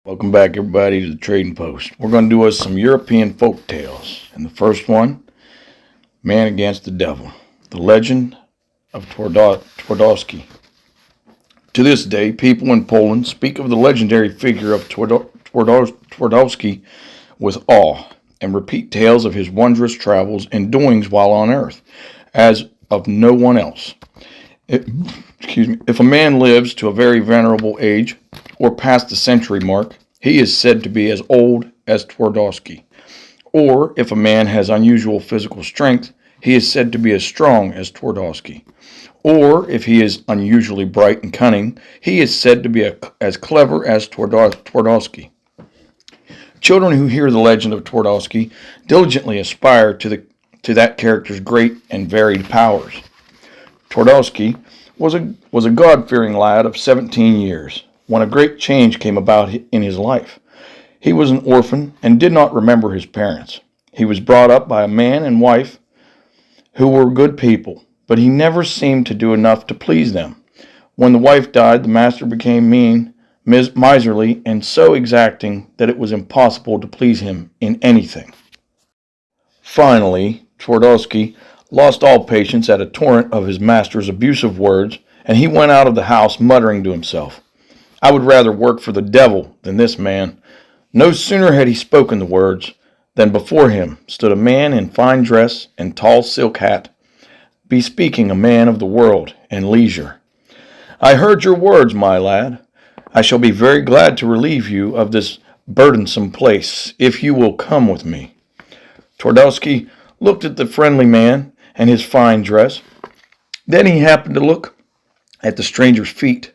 Welcome back, everybody, to the Trading Post. We're going to do us some European folk tales. And the first one, Man Against the Devil, the legend of Twardowski. To this day, people in Poland speak of the legendary figure of Twardowski with awe and repeat tales of his wondrous travels and doings while on earth, as of no one else. If a man lives to a very venerable age, or past the century mark, he is said to be as old as Twardowski. Or if a man has unusual physical strength, he is said to be as strong as Twardowski. Or if he is unusually bright and cunning, he is said to be as clever as Twardowski. Children who hear the legend of Twardowski diligently aspire to that character's great and varied powers. Twardowski was a God-fearing lad of 17 years when a great change came about in his life. He was an orphan and did not remember his parents. He was brought up by a man and wife who were good people, but he never seemed to do enough to please them. When the wife died, the master became mean, miserly, and so exacting that it was impossible to please him in anything. Finally, Twardowski lost all patience at a torrent of his master's abusive words, and he went out of the house muttering to himself, "I would rather work for the devil than this man." No sooner had he spoken the words than before him stood a man in fine dress and tall silk hat, bespeaking a man of the world and leisure. "I heard your words, my lad. I shall be very glad to relieve you of this burdensome place, if you will come with me." Twardowski looked at the friendly man and his fine dress. Then he happened to look at the stranger's feet,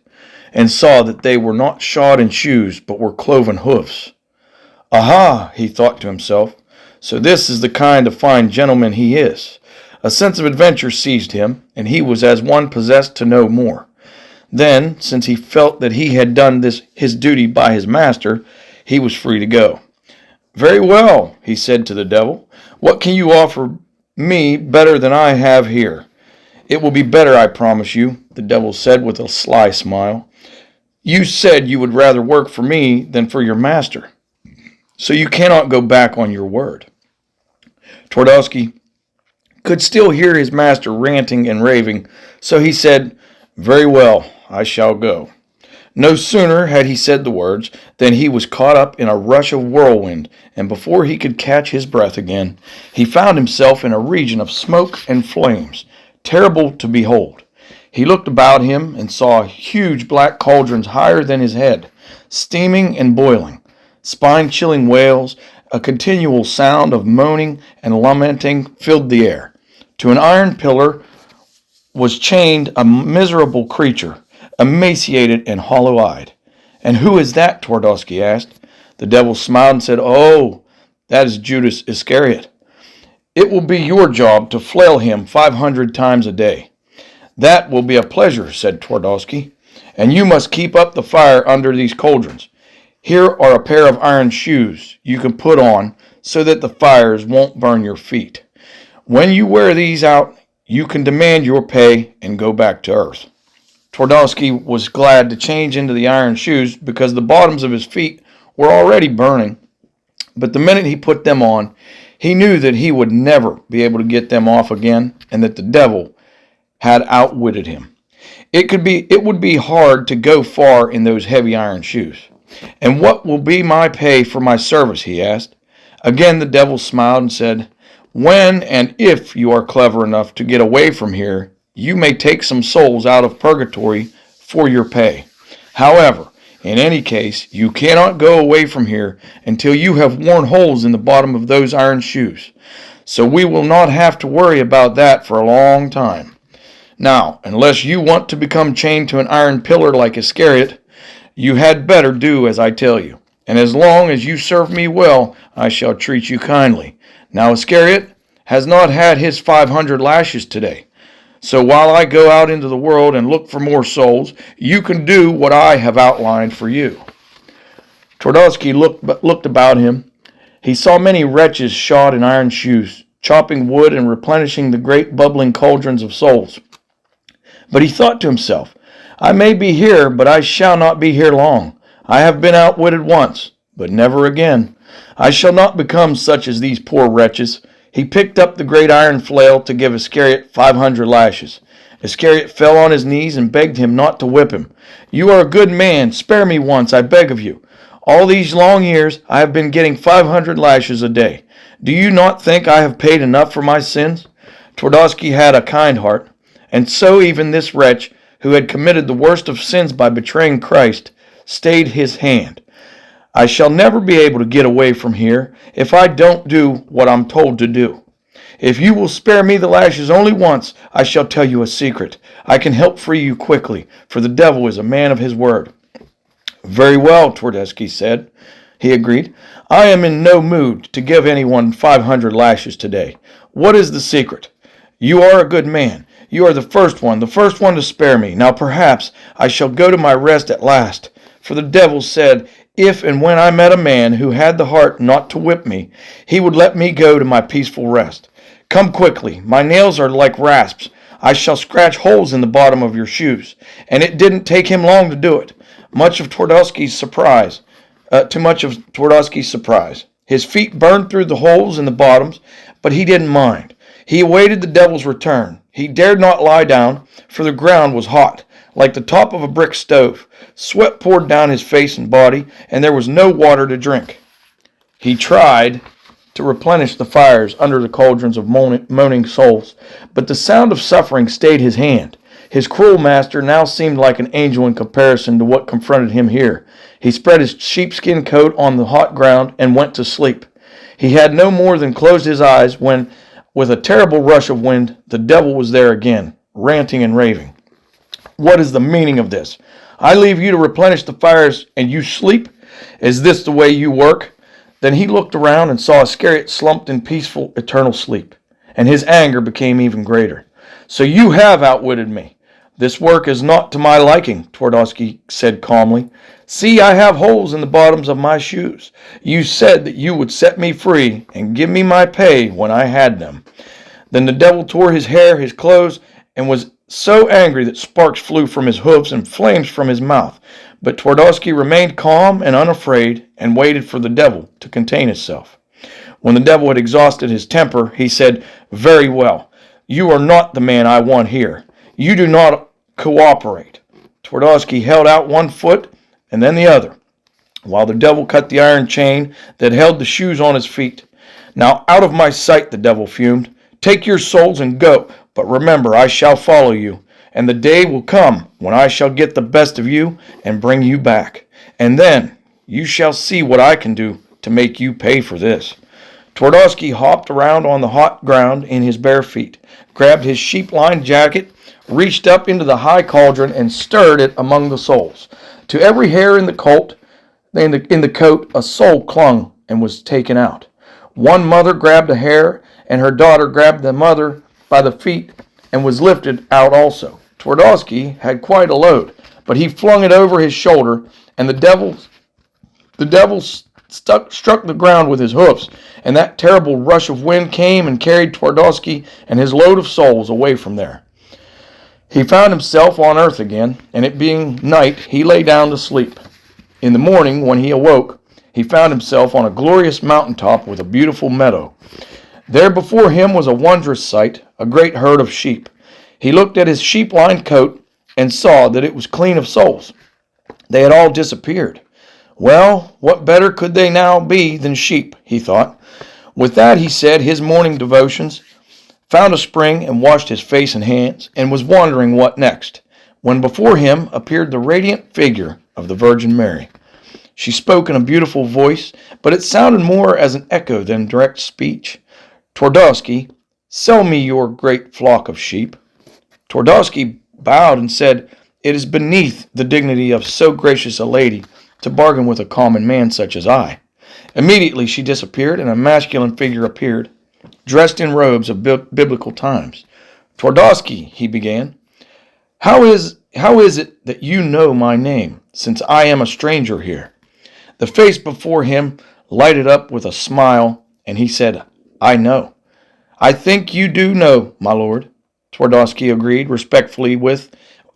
and saw that they were not shod in shoes, but were cloven hoofs. "Aha," he thought to himself, "so this is the kind of fine gentleman he is." A sense of adventure seized him, and he was as one possessed to know more. Then, since he felt that he had done his duty by his master, he was free to go. "Very well," he said to the devil. "What can you offer me better than I have here?" "It will be better, I promise you," the devil said with a sly smile. "You said you would rather work for me than for your master, so you cannot go back on your word." Twardowski could still hear his master ranting and raving, so he said, "Very well, I shall go." No sooner had he said the words than he was caught up in a rush of whirlwind, and before he could catch his breath again, he found himself in a region of smoke and flames, terrible to behold. He looked about him and saw huge black cauldrons higher than his head, steaming and boiling. Spine-chilling wails, a continual sound of moaning and lamenting filled the air. To an iron pillar was chained a miserable creature, emaciated and hollow-eyed. "And who is that?" Twardowski asked. The devil smiled and said, "Oh, that is Judas Iscariot. It will be your job to flail him 500 times a day." "That will be a pleasure," said Twardowski, "and you must keep up the fire under these cauldrons. Here are a pair of iron shoes you can put on so that the fires won't burn your feet. When you wear these out, you can demand your pay and go back to earth." Twardowski was glad to change into the iron shoes because the bottoms of his feet were already burning, but the minute he put them on, he knew that he would never be able to get them off again, and that the devil had outwitted him. It would be hard to go far in those heavy iron shoes. "And what will be my pay for my service?" he asked. Again the devil smiled and said, "When and if you are clever enough to get away from here, you may take some souls out of purgatory for your pay. However, in any case, you cannot go away from here until you have worn holes in the bottom of those iron shoes. So we will not have to worry about that for a long time. Now, unless you want to become chained to an iron pillar like Iscariot, you had better do as I tell you. And as long as you serve me well, I shall treat you kindly. Now Iscariot has not had his 500 lashes today. So while I go out into the world and look for more souls, you can do what I have outlined for you." Twardowski looked about him. He saw many wretches shod in iron shoes, chopping wood and replenishing the great bubbling cauldrons of souls. But he thought to himself, "I may be here, but I shall not be here long. I have been outwitted once, but never again. I shall not become such as these poor wretches. He picked up the great iron flail to give Iscariot 500 lashes. Iscariot fell on his knees and begged him not to whip him. You are a good man. Spare me once, I beg of you. All these long years I have been getting 500 lashes a day. Do you not think I have paid enough for my sins? Twardowski had a kind heart, and so even this wretch, who had committed the worst of sins by betraying Christ, stayed his hand. I shall never be able to get away from here if I don't do what I'm told to do. If you will spare me the lashes only once, I shall tell you a secret. I can help free you quickly, for the devil is a man of his word. Very well, Twardowski said. He agreed. I am in no mood to give anyone 500 lashes today. What is the secret? You are a good man. You are the first one to spare me. Now perhaps I shall go to my rest at last. For the devil said, if and when I met a man who had the heart not to whip me, he would let me go to my peaceful rest. Come quickly. My nails are like rasps. I shall scratch holes in the bottom of your shoes. And it didn't take him long to do it. Too much of Twardowski's surprise. His feet burned through the holes in the bottoms, but he didn't mind. He awaited the devil's return. He dared not lie down, for the ground was hot, like the top of a brick stove. Sweat poured down his face and body, and there was no water to drink. He tried to replenish the fires under the cauldrons of moaning souls, but the sound of suffering stayed his hand. His cruel master now seemed like an angel in comparison to what confronted him here. He spread his sheepskin coat on the hot ground and went to sleep. He had no more than closed his eyes when, with a terrible rush of wind, the devil was there again, ranting and raving. What is the meaning of this? I leave you to replenish the fires, and you sleep? Is this the way you work? Then he looked around and saw Iscariot slumped in peaceful, eternal sleep, and his anger became even greater. So you have outwitted me. This work is not to my liking, Twardowski said calmly. See, I have holes in the bottoms of my shoes. You said that you would set me free and give me my pay when I had them. Then the devil tore his hair, his clothes, and was so angry that sparks flew from his hoofs and flames from his mouth. But Twardowski remained calm and unafraid and waited for the devil to contain himself. When the devil had exhausted his temper, he said, Very well, you are not the man I want here. You do not cooperate. Twardowski held out one foot and then the other, while the devil cut the iron chain that held the shoes on his feet. Now out of my sight, the devil fumed. Take your souls and go, but remember, I shall follow you, and the day will come when I shall get the best of you and bring you back. And then you shall see what I can do to make you pay for this. Twardowski hopped around on the hot ground in his bare feet, grabbed his sheep-lined jacket, reached up into the high cauldron, and stirred it among the souls. To every hair in the coat, a soul clung and was taken out. One mother grabbed a hair, and her daughter grabbed the mother by the feet and was lifted out also. Twardowski had quite a load, but he flung it over his shoulder, and the devil struck the ground with his hoofs, and that terrible rush of wind came and carried Twardowski and his load of souls away from there. He found himself on earth again, and it being night, he lay down to sleep. In the morning, when he awoke, he found himself on a glorious mountaintop with a beautiful meadow. There before him was a wondrous sight, a great herd of sheep. He looked at his sheep-lined coat and saw that it was clean of souls. They had all disappeared. Well, what better could they now be than sheep, he thought. With that, he said his morning devotions, found a spring and washed his face and hands, and was wondering what next, when before him appeared the radiant figure of the Virgin Mary. She spoke in a beautiful voice, but it sounded more as an echo than direct speech. Twardowski, sell me your great flock of sheep. Twardowski bowed and said, It is beneath the dignity of so gracious a lady to bargain with a common man such as I. Immediately she disappeared, and a masculine figure appeared, dressed in robes of biblical times. Twardowski, he began, How is it that you know my name, since I am a stranger here? The face before him lighted up with a smile, and he said, I know. I think you do know, my lord, Twardowski agreed respectfully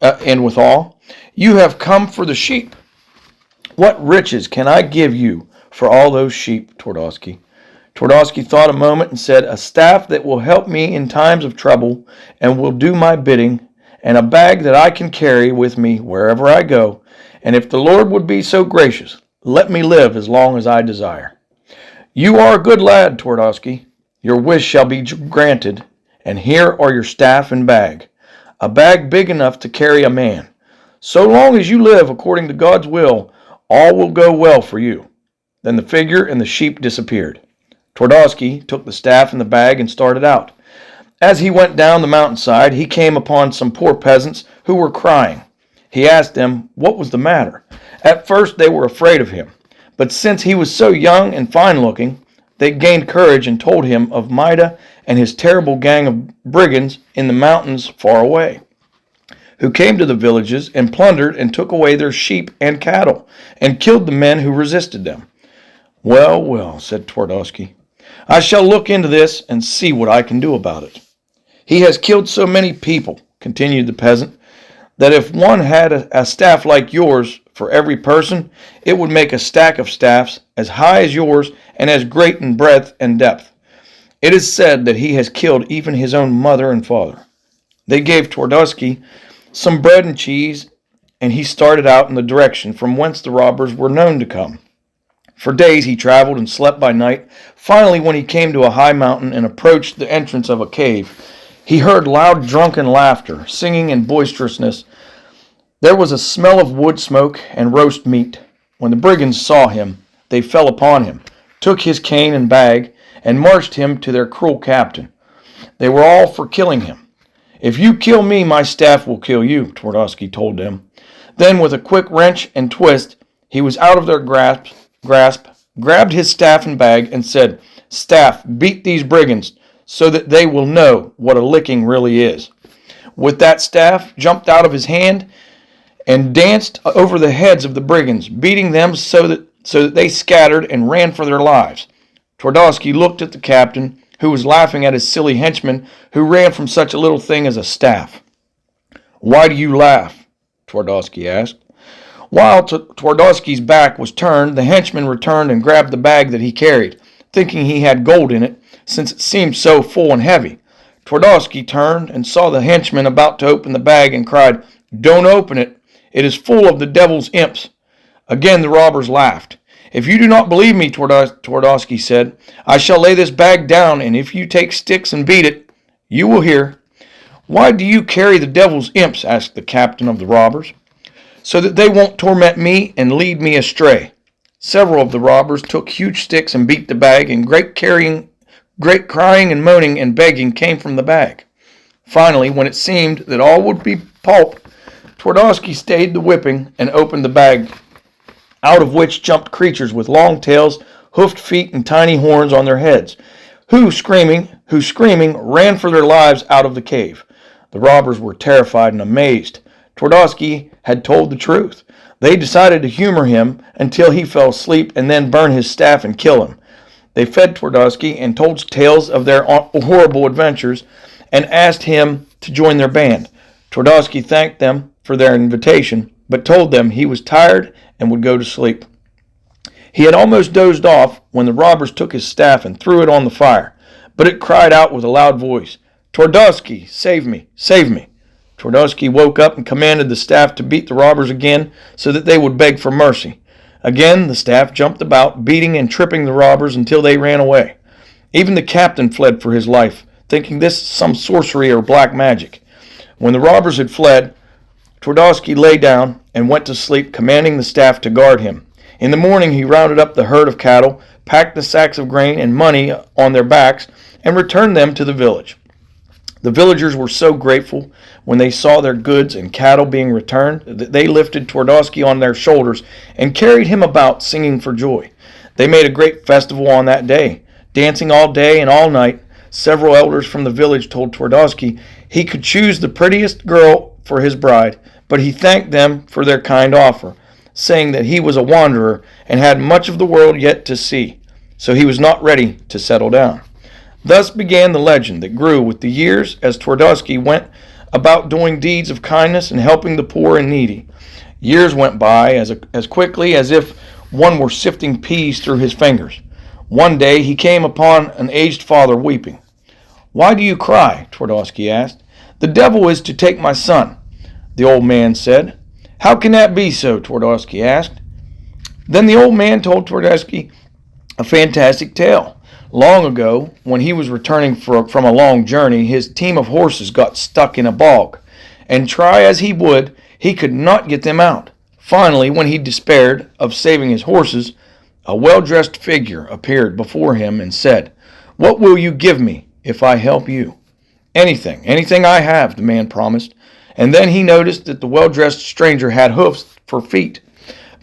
and with awe. You have come for the sheep. What riches can I give you for all those sheep, Twardowski? Twardowski thought a moment and said, a staff that will help me in times of trouble and will do my bidding, and a bag that I can carry with me wherever I go. And if the Lord would be so gracious, let me live as long as I desire. You are a good lad, Twardowski. Your wish shall be granted, and here are your staff and bag, a bag big enough to carry a man. So long as you live according to God's will, all will go well for you. Then the figure and the sheep disappeared. Twardowski took the staff and the bag and started out. As he went down the mountainside, he came upon some poor peasants who were crying. He asked them what was the matter. At first they were afraid of him, but since he was so young and fine-looking, they gained courage and told him of Mida and his terrible gang of brigands in the mountains far away, who came to the villages and plundered and took away their sheep and cattle, and killed the men who resisted them. Well, well, said Twardowski, I shall look into this and see what I can do about it. He has killed so many people, continued the peasant, that if one had a staff like yours for every person, it would make a stack of staffs as high as yours and as great in breadth and depth. It is said that he has killed even his own mother and father. They gave Twardowski some bread and cheese, and he started out in the direction from whence the robbers were known to come. For days he traveled and slept by night. Finally, when he came to a high mountain and approached the entrance of a cave, he heard loud drunken laughter, singing and boisterousness. There was a smell of wood smoke and roast meat. When the brigands saw him, they fell upon him, took his cane and bag, and marched him to their cruel captain. They were all for killing him. If you kill me, my staff will kill you, Twardowski told them. Then, with a quick wrench and twist, he was out of their grasp, grabbed his staff and bag, and said, Staff, beat these brigands, so that they will know what a licking really is. With that staff jumped out of his hand and danced over the heads of the brigands, beating them so that they scattered and ran for their lives. Twardowski looked at the captain, who was laughing at his silly henchman, who ran from such a little thing as a staff. Why do you laugh? Twardowski asked. While Twardowski's back was turned, the henchman returned and grabbed the bag that he carried, thinking he had gold in it, since it seemed so full and heavy. Twardowski turned and saw the henchman about to open the bag and cried, Don't open it. It is full of the devil's imps. Again the robbers laughed. If you do not believe me, Twardowski said, I shall lay this bag down, and if you take sticks and beat it, you will hear. Why do you carry the devil's imps? Asked the captain of the robbers. So that they won't torment me and lead me astray. Several of the robbers took huge sticks and beat the bag, and great crying and moaning and begging came from the bag. Finally, when it seemed that all would be pulp, Twardowski stayed the whipping and opened the bag, out of which jumped creatures with long tails, hoofed feet, and tiny horns on their heads, who screaming, ran for their lives out of the cave. The robbers were terrified and amazed. Twardowski had told the truth. They decided to humor him until he fell asleep and then burn his staff and kill him. They fed Twardowski and told tales of their horrible adventures and asked him to join their band. Twardowski thanked them for their invitation, but told them he was tired and would go to sleep. He had almost dozed off when the robbers took his staff and threw it on the fire, but it cried out with a loud voice, Twardowski, save me, save me. Twardowski woke up and commanded the staff to beat the robbers again so that they would beg for mercy. Again the staff jumped about, beating and tripping the robbers until they ran away. Even the captain fled for his life, thinking this some sorcery or black magic. When the robbers had fled, Twardowski lay down and went to sleep, commanding the staff to guard him. In the morning he rounded up the herd of cattle, packed the sacks of grain and money on their backs, and returned them to the village. The villagers were so grateful when they saw their goods and cattle being returned that they lifted Twardowski on their shoulders and carried him about, singing for joy. They made a great festival on that day, dancing all day and all night. Several elders from the village told Twardowski he could choose the prettiest girl for his bride, but he thanked them for their kind offer, saying that he was a wanderer and had much of the world yet to see, so he was not ready to settle down. Thus began the legend that grew with the years as Twardowski went about doing deeds of kindness and helping the poor and needy. Years went by as quickly as if one were sifting peas through his fingers. One day he came upon an aged father weeping. "Why do you cry?" Twardowski asked. "The devil is to take my son," the old man said. "How can that be so?" Twardowski asked. Then the old man told Twardowski a fantastic tale. Long ago, when he was returning from a long journey, his team of horses got stuck in a bog, and try as he would, he could not get them out. Finally, when he despaired of saving his horses, a well-dressed figure appeared before him and said, "What will you give me if I help you?" Anything I have," the man promised. And then he noticed that the well-dressed stranger had hoofs for feet.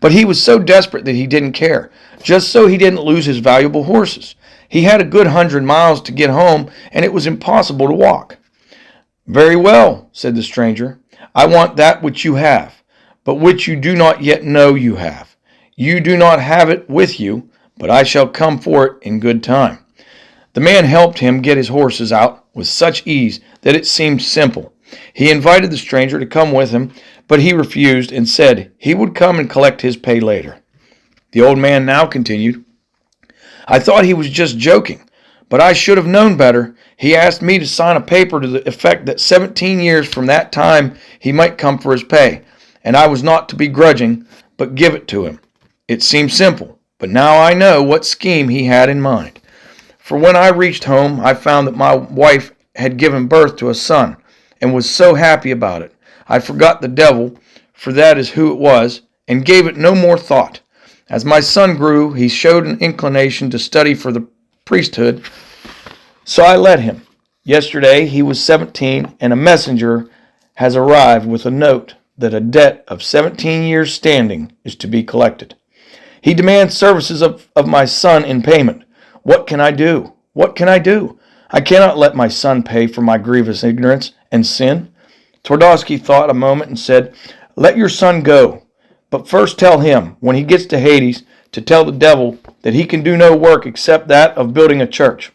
But he was so desperate that he didn't care, just so he didn't lose his valuable horses. He had a good 100 miles to get home, and it was impossible to walk. "Very well," said the stranger. "I want that which you have, but which you do not yet know you have. You do not have it with you, but I shall come for it in good time." The man helped him get his horses out with such ease that it seemed simple. He invited the stranger to come with him, but he refused and said he would come and collect his pay later. The old man now continued, "I thought he was just joking, but I should have known better. He asked me to sign a paper to the effect that 17 years from that time he might come for his pay, and I was not to be grudging, but give it to him. It seemed simple, but now I know what scheme he had in mind. For when I reached home, I found that my wife had given birth to a son, and was so happy about it, I forgot the devil, for that is who it was, and gave it no more thought. As my son grew, he showed an inclination to study for the priesthood, so I let him. Yesterday he was 17, and a messenger has arrived with a note that a debt of 17 years' standing is to be collected. He demands services of my son in payment. What can I do? What can I do? I cannot let my son pay for my grievous ignorance and sin." Twardowski thought a moment and said, "Let your son go, but first tell him, when he gets to Hades, to tell the devil that he can do no work except that of building a church.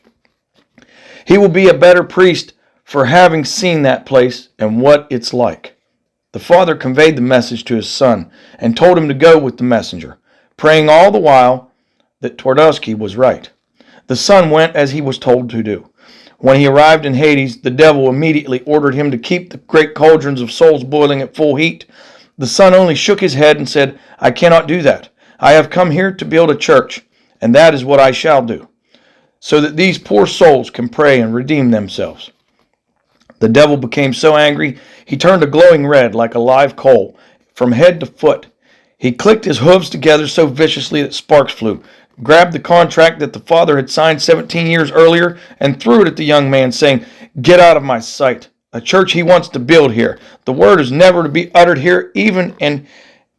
He will be a better priest for having seen that place and what it's like." The father conveyed the message to his son and told him to go with the messenger, praying all the while that Twardowski was right. The son went as he was told to do. When he arrived in Hades, the devil immediately ordered him to keep the great cauldrons of souls boiling at full heat. The son only shook his head and said, "I cannot do that. I have come here to build a church, and that is what I shall do, so that these poor souls can pray and redeem themselves." The devil became so angry, he turned a glowing red like a live coal from head to foot. He clicked his hooves together so viciously that sparks flew, grabbed the contract that the father had signed 17 years earlier, and threw it at the young man, saying, "Get out of my sight. A church he wants to build here. The word is never to be uttered here, and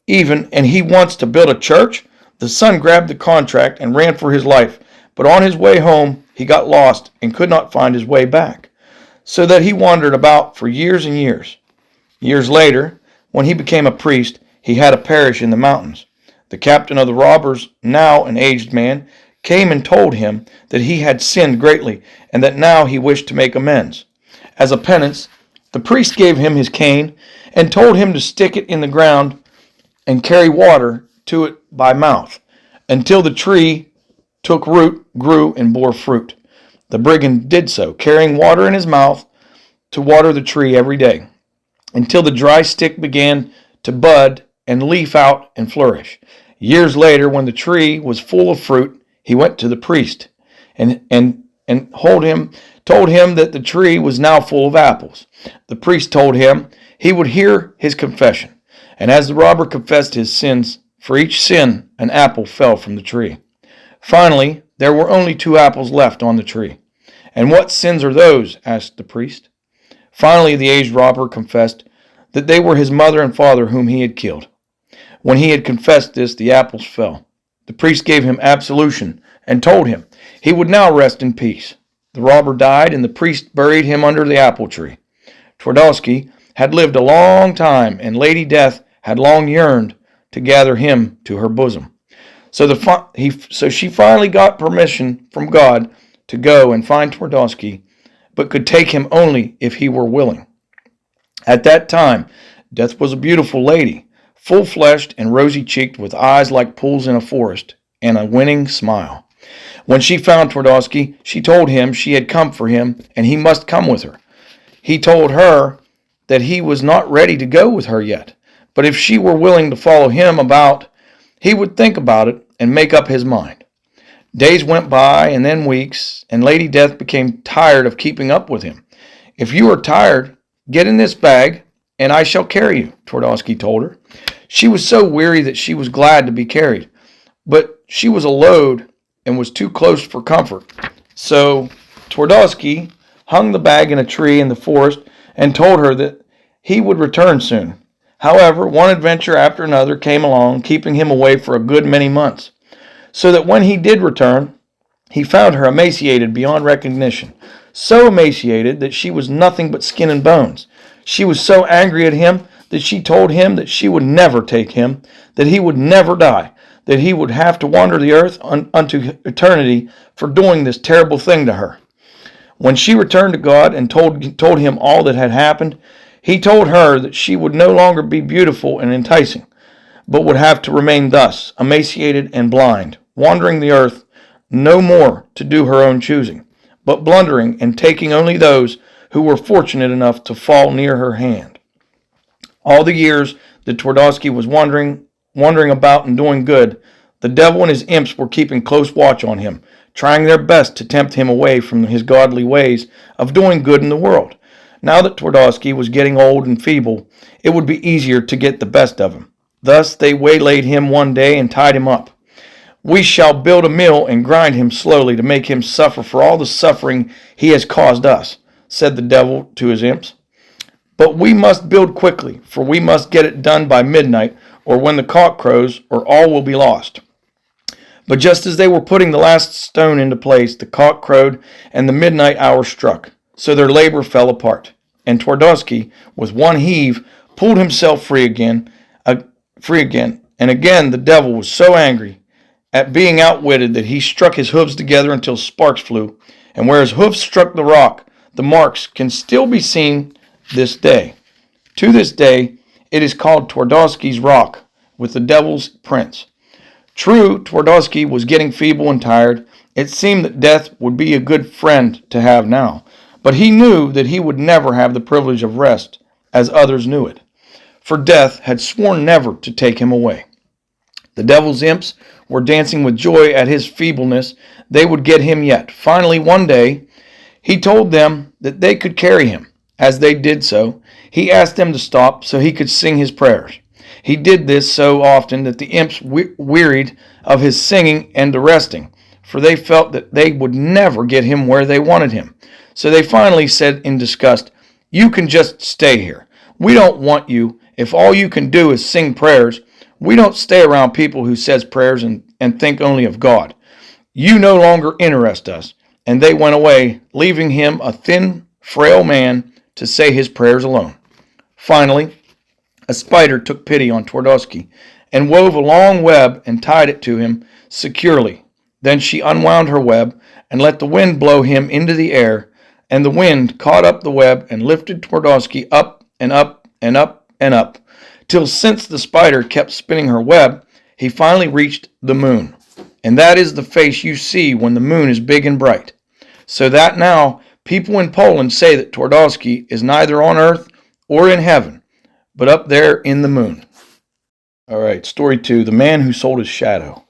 he wants to build a church?" The son grabbed the contract and ran for his life, but on his way home he got lost and could not find his way back, so that he wandered about for years and years. Years later, when he became a priest, he had a parish in the mountains. The captain of the robbers, now an aged man, came and told him that he had sinned greatly, and that now he wished to make amends. As a penance, the priest gave him his cane and told him to stick it in the ground and carry water to it by mouth, until the tree took root, grew, and bore fruit. The brigand did so, carrying water in his mouth to water the tree every day, until the dry stick began to bud and leaf out and flourish. Years later, when the tree was full of fruit, he went to the priest and told him that the tree was now full of apples. The priest told him he would hear his confession, and as the robber confessed his sins, for each sin an apple fell from the tree. Finally, there were only 2 apples left on the tree. "And what sins are those?" asked the priest. Finally, the aged robber confessed that they were his mother and father whom he had killed. When he had confessed this, the apples fell. The priest gave him absolution and told him he would now rest in peace. The robber died, and the priest buried him under the apple tree. Twardowski had lived a long time, and Lady Death had long yearned to gather him to her bosom. So she finally got permission from God to go and find Twardowski, but could take him only if he were willing. At that time, Death was a beautiful lady, full-fleshed and rosy-cheeked with eyes like pools in a forest, and a winning smile. When she found Twardowski, she told him she had come for him and he must come with her. He told her that he was not ready to go with her yet, but if she were willing to follow him about, he would think about it and make up his mind. Days went by and then weeks, and Lady Death became tired of keeping up with him. "If you are tired, get in this bag, and I shall carry you," Twardowski told her. She was so weary that she was glad to be carried, but she was a load and was too close for comfort. So Twardowski hung the bag in a tree in the forest and told her that he would return soon. However, one adventure after another came along, keeping him away for a good many months, so that when he did return, he found her emaciated beyond recognition, so emaciated that she was nothing but skin and bones. She was so angry at him that she told him that she would never take him, that he would never die, that he would have to wander the earth unto eternity for doing this terrible thing to her. When she returned to God and told him all that had happened, he told her that she would no longer be beautiful and enticing, but would have to remain thus, emaciated and blind, wandering the earth no more to do her own choosing, but blundering and taking only those who were fortunate enough to fall near her hand. All the years that Twardowski was wandering about and doing good, the devil and his imps were keeping close watch on him, trying their best to tempt him away from his godly ways of doing good in the world. Now that Twardowski was getting old and feeble, it would be easier to get the best of him. Thus they waylaid him one day and tied him up. "We shall build a mill and grind him slowly to make him suffer for all the suffering he has caused us," said the devil to his imps. "But we must build quickly, for we must get it done by midnight, or when the cock crows, or all will be lost." But just as they were putting the last stone into place, the cock crowed and the midnight hour struck. So their labor fell apart, and Twardowski, with one heave, pulled himself free again. And again the devil was so angry at being outwitted that he struck his hooves together until sparks flew, and where his hoofs struck the rock, the marks can still be seen this day. To this day, it is called Twardowski's Rock, with the devil's prints. True, Twardowski was getting feeble and tired. It seemed that death would be a good friend to have now, but he knew that he would never have the privilege of rest, as others knew it, for death had sworn never to take him away. The devil's imps were dancing with joy at his feebleness. They would get him yet. Finally, one day, he told them that they could carry him. As they did so, he asked them to stop so he could sing his prayers. He did this so often that the imps wearied of his singing and arresting, for they felt that they would never get him where they wanted him. So they finally said in disgust, "You can just stay here. We don't want you if all you can do is sing prayers. We don't stay around people who says prayers and think only of God. You no longer interest us." And they went away, leaving him a thin, frail man to say his prayers alone. Finally, a spider took pity on Twardowski and wove a long web and tied it to him securely. Then she unwound her web and let the wind blow him into the air, and the wind caught up the web and lifted Twardowski up and up and up and up, till since the spider kept spinning her web, he finally reached the moon. And that is the face you see when the moon is big and bright. So that now people in Poland say that Twardowski is neither on earth or in heaven, but up there in the moon. All right, story 2, The Man Who Sold His Shadow.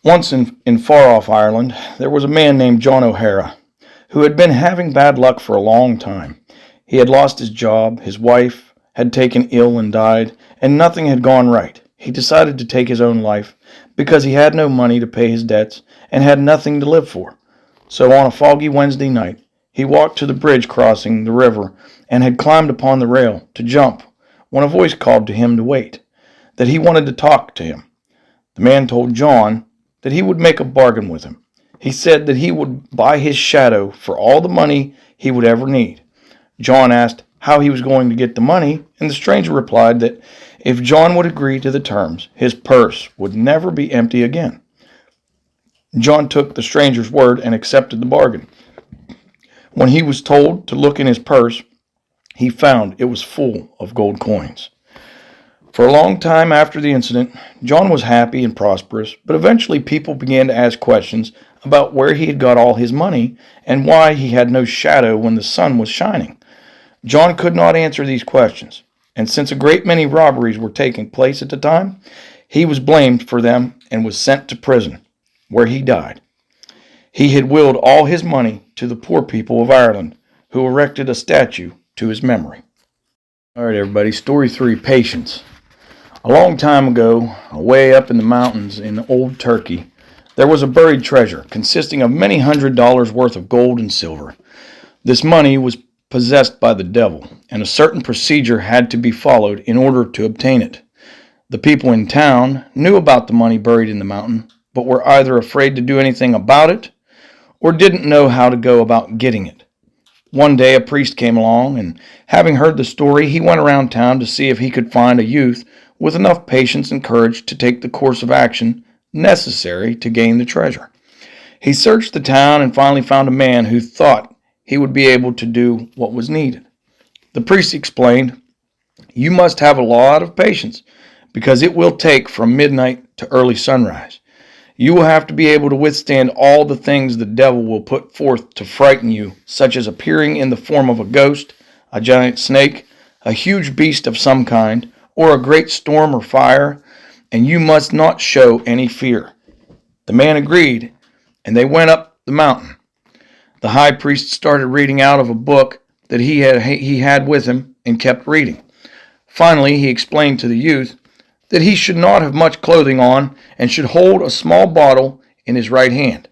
Once in far-off Ireland, there was a man named John O'Hara, who had been having bad luck for a long time. He had lost his job, his wife had taken ill and died, and nothing had gone right. He decided to take his own life because he had no money to pay his debts and had nothing to live for. So on a foggy Wednesday night, he walked to the bridge crossing the river and had climbed upon the rail to jump when a voice called to him to wait, that he wanted to talk to him. The man told John that he would make a bargain with him. He said that he would buy his shadow for all the money he would ever need. John asked how he was going to get the money, and the stranger replied that if John would agree to the terms, his purse would never be empty again. John took the stranger's word and accepted the bargain. When he was told to look in his purse, he found it was full of gold coins. For a long time after the incident, John was happy and prosperous, but eventually people began to ask questions about where he had got all his money and why he had no shadow when the sun was shining. John could not answer these questions, and since a great many robberies were taking place at the time, he was blamed for them and was sent to prison, where he died. He had willed all his money to the poor people of Ireland, who erected a statue to his memory. All right, everybody, story 3, Patience. A long time ago, way up in the mountains in old Turkey, there was a buried treasure consisting of many $100s worth of gold and silver. This money was possessed by the devil, and a certain procedure had to be followed in order to obtain it. The people in town knew about the money buried in the mountain, but were either afraid to do anything about it or didn't know how to go about getting it. One day a priest came along, and having heard the story, he went around town to see if he could find a youth with enough patience and courage to take the course of action necessary to gain the treasure. He searched the town and finally found a man who thought he would be able to do what was needed. The priest explained, "You must have a lot of patience, because it will take from midnight to early sunrise. You will have to be able to withstand all the things the devil will put forth to frighten you, such as appearing in the form of a ghost, a giant snake, a huge beast of some kind, or a great storm or fire, and you must not show any fear." The man agreed, and they went up the mountain. The high priest started reading out of a book that he had with him and kept reading. Finally, he explained to the youth that he should not have much clothing on and should hold a small bottle in his right hand,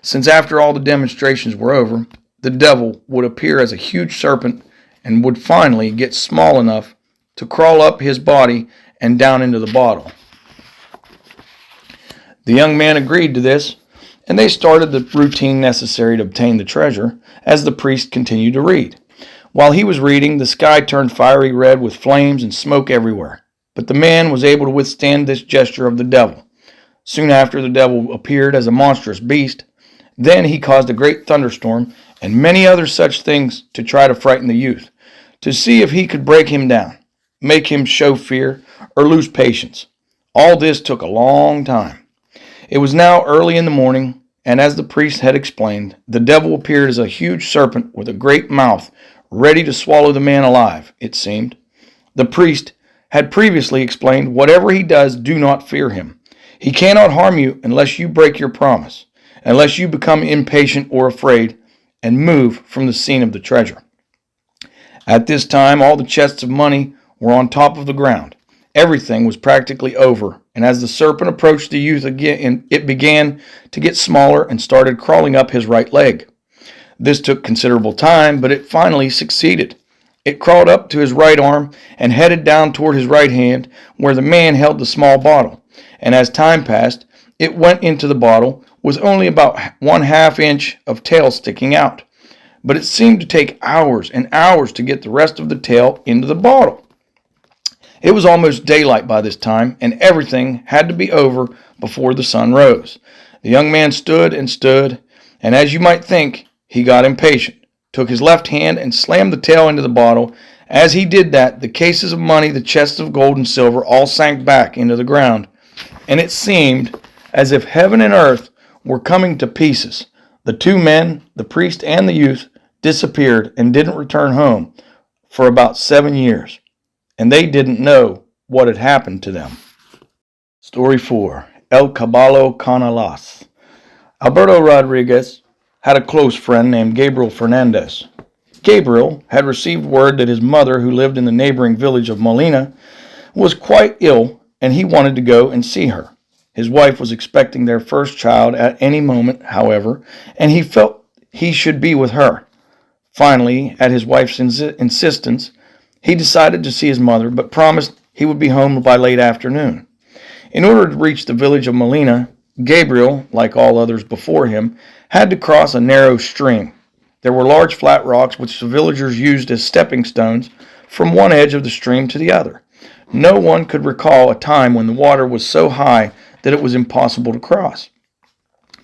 since after all the demonstrations were over, the devil would appear as a huge serpent and would finally get small enough to crawl up his body and down into the bottle. The young man agreed to this, and they started the routine necessary to obtain the treasure as the priest continued to read. While he was reading, the sky turned fiery red with flames and smoke everywhere, but the man was able to withstand this gesture of the devil. Soon after, the devil appeared as a monstrous beast. Then he caused a great thunderstorm and many other such things to try to frighten the youth, to see if he could break him down, make him show fear, or lose patience. All this took a long time. It was now early in the morning, and as the priest had explained, the devil appeared as a huge serpent with a great mouth, ready to swallow the man alive, it seemed. The priest had previously explained, "Whatever he does, do not fear him. He cannot harm you unless you break your promise, unless you become impatient or afraid and move from the scene of the treasure." At this time, all the chests of money were on top of the ground. Everything was practically over, and as the serpent approached the youth again, it began to get smaller and started crawling up his right leg. This took considerable time, but it finally succeeded. It crawled up to his right arm and headed down toward his right hand, where the man held the small bottle. And as time passed, it went into the bottle with only about 1/2 inch of tail sticking out. But it seemed to take hours and hours to get the rest of the tail into the bottle. It was almost daylight by this time, and everything had to be over before the sun rose. The young man stood and stood, and as you might think, he got impatient, took his left hand and slammed the tail into the bottle. As he did that, the cases of money, the chests of gold and silver, all sank back into the ground, and it seemed as if heaven and earth were coming to pieces. The two men, the priest and the youth, disappeared and didn't return home for about 7 years, and they didn't know what had happened to them. Story 4, El Caballo con Alas. Alberto Rodriguez had a close friend named Gabriel Fernandez. Gabriel had received word that his mother, who lived in the neighboring village of Molina, was quite ill, and he wanted to go and see her. His wife was expecting their first child at any moment, however, and he felt he should be with her. Finally, at his wife's insistence, he decided to see his mother, but promised he would be home by late afternoon. In order to reach the village of Molina, Gabriel, like all others before him, had to cross a narrow stream. There were large flat rocks which the villagers used as stepping stones from one edge of the stream to the other. No one could recall a time when the water was so high that it was impossible to cross.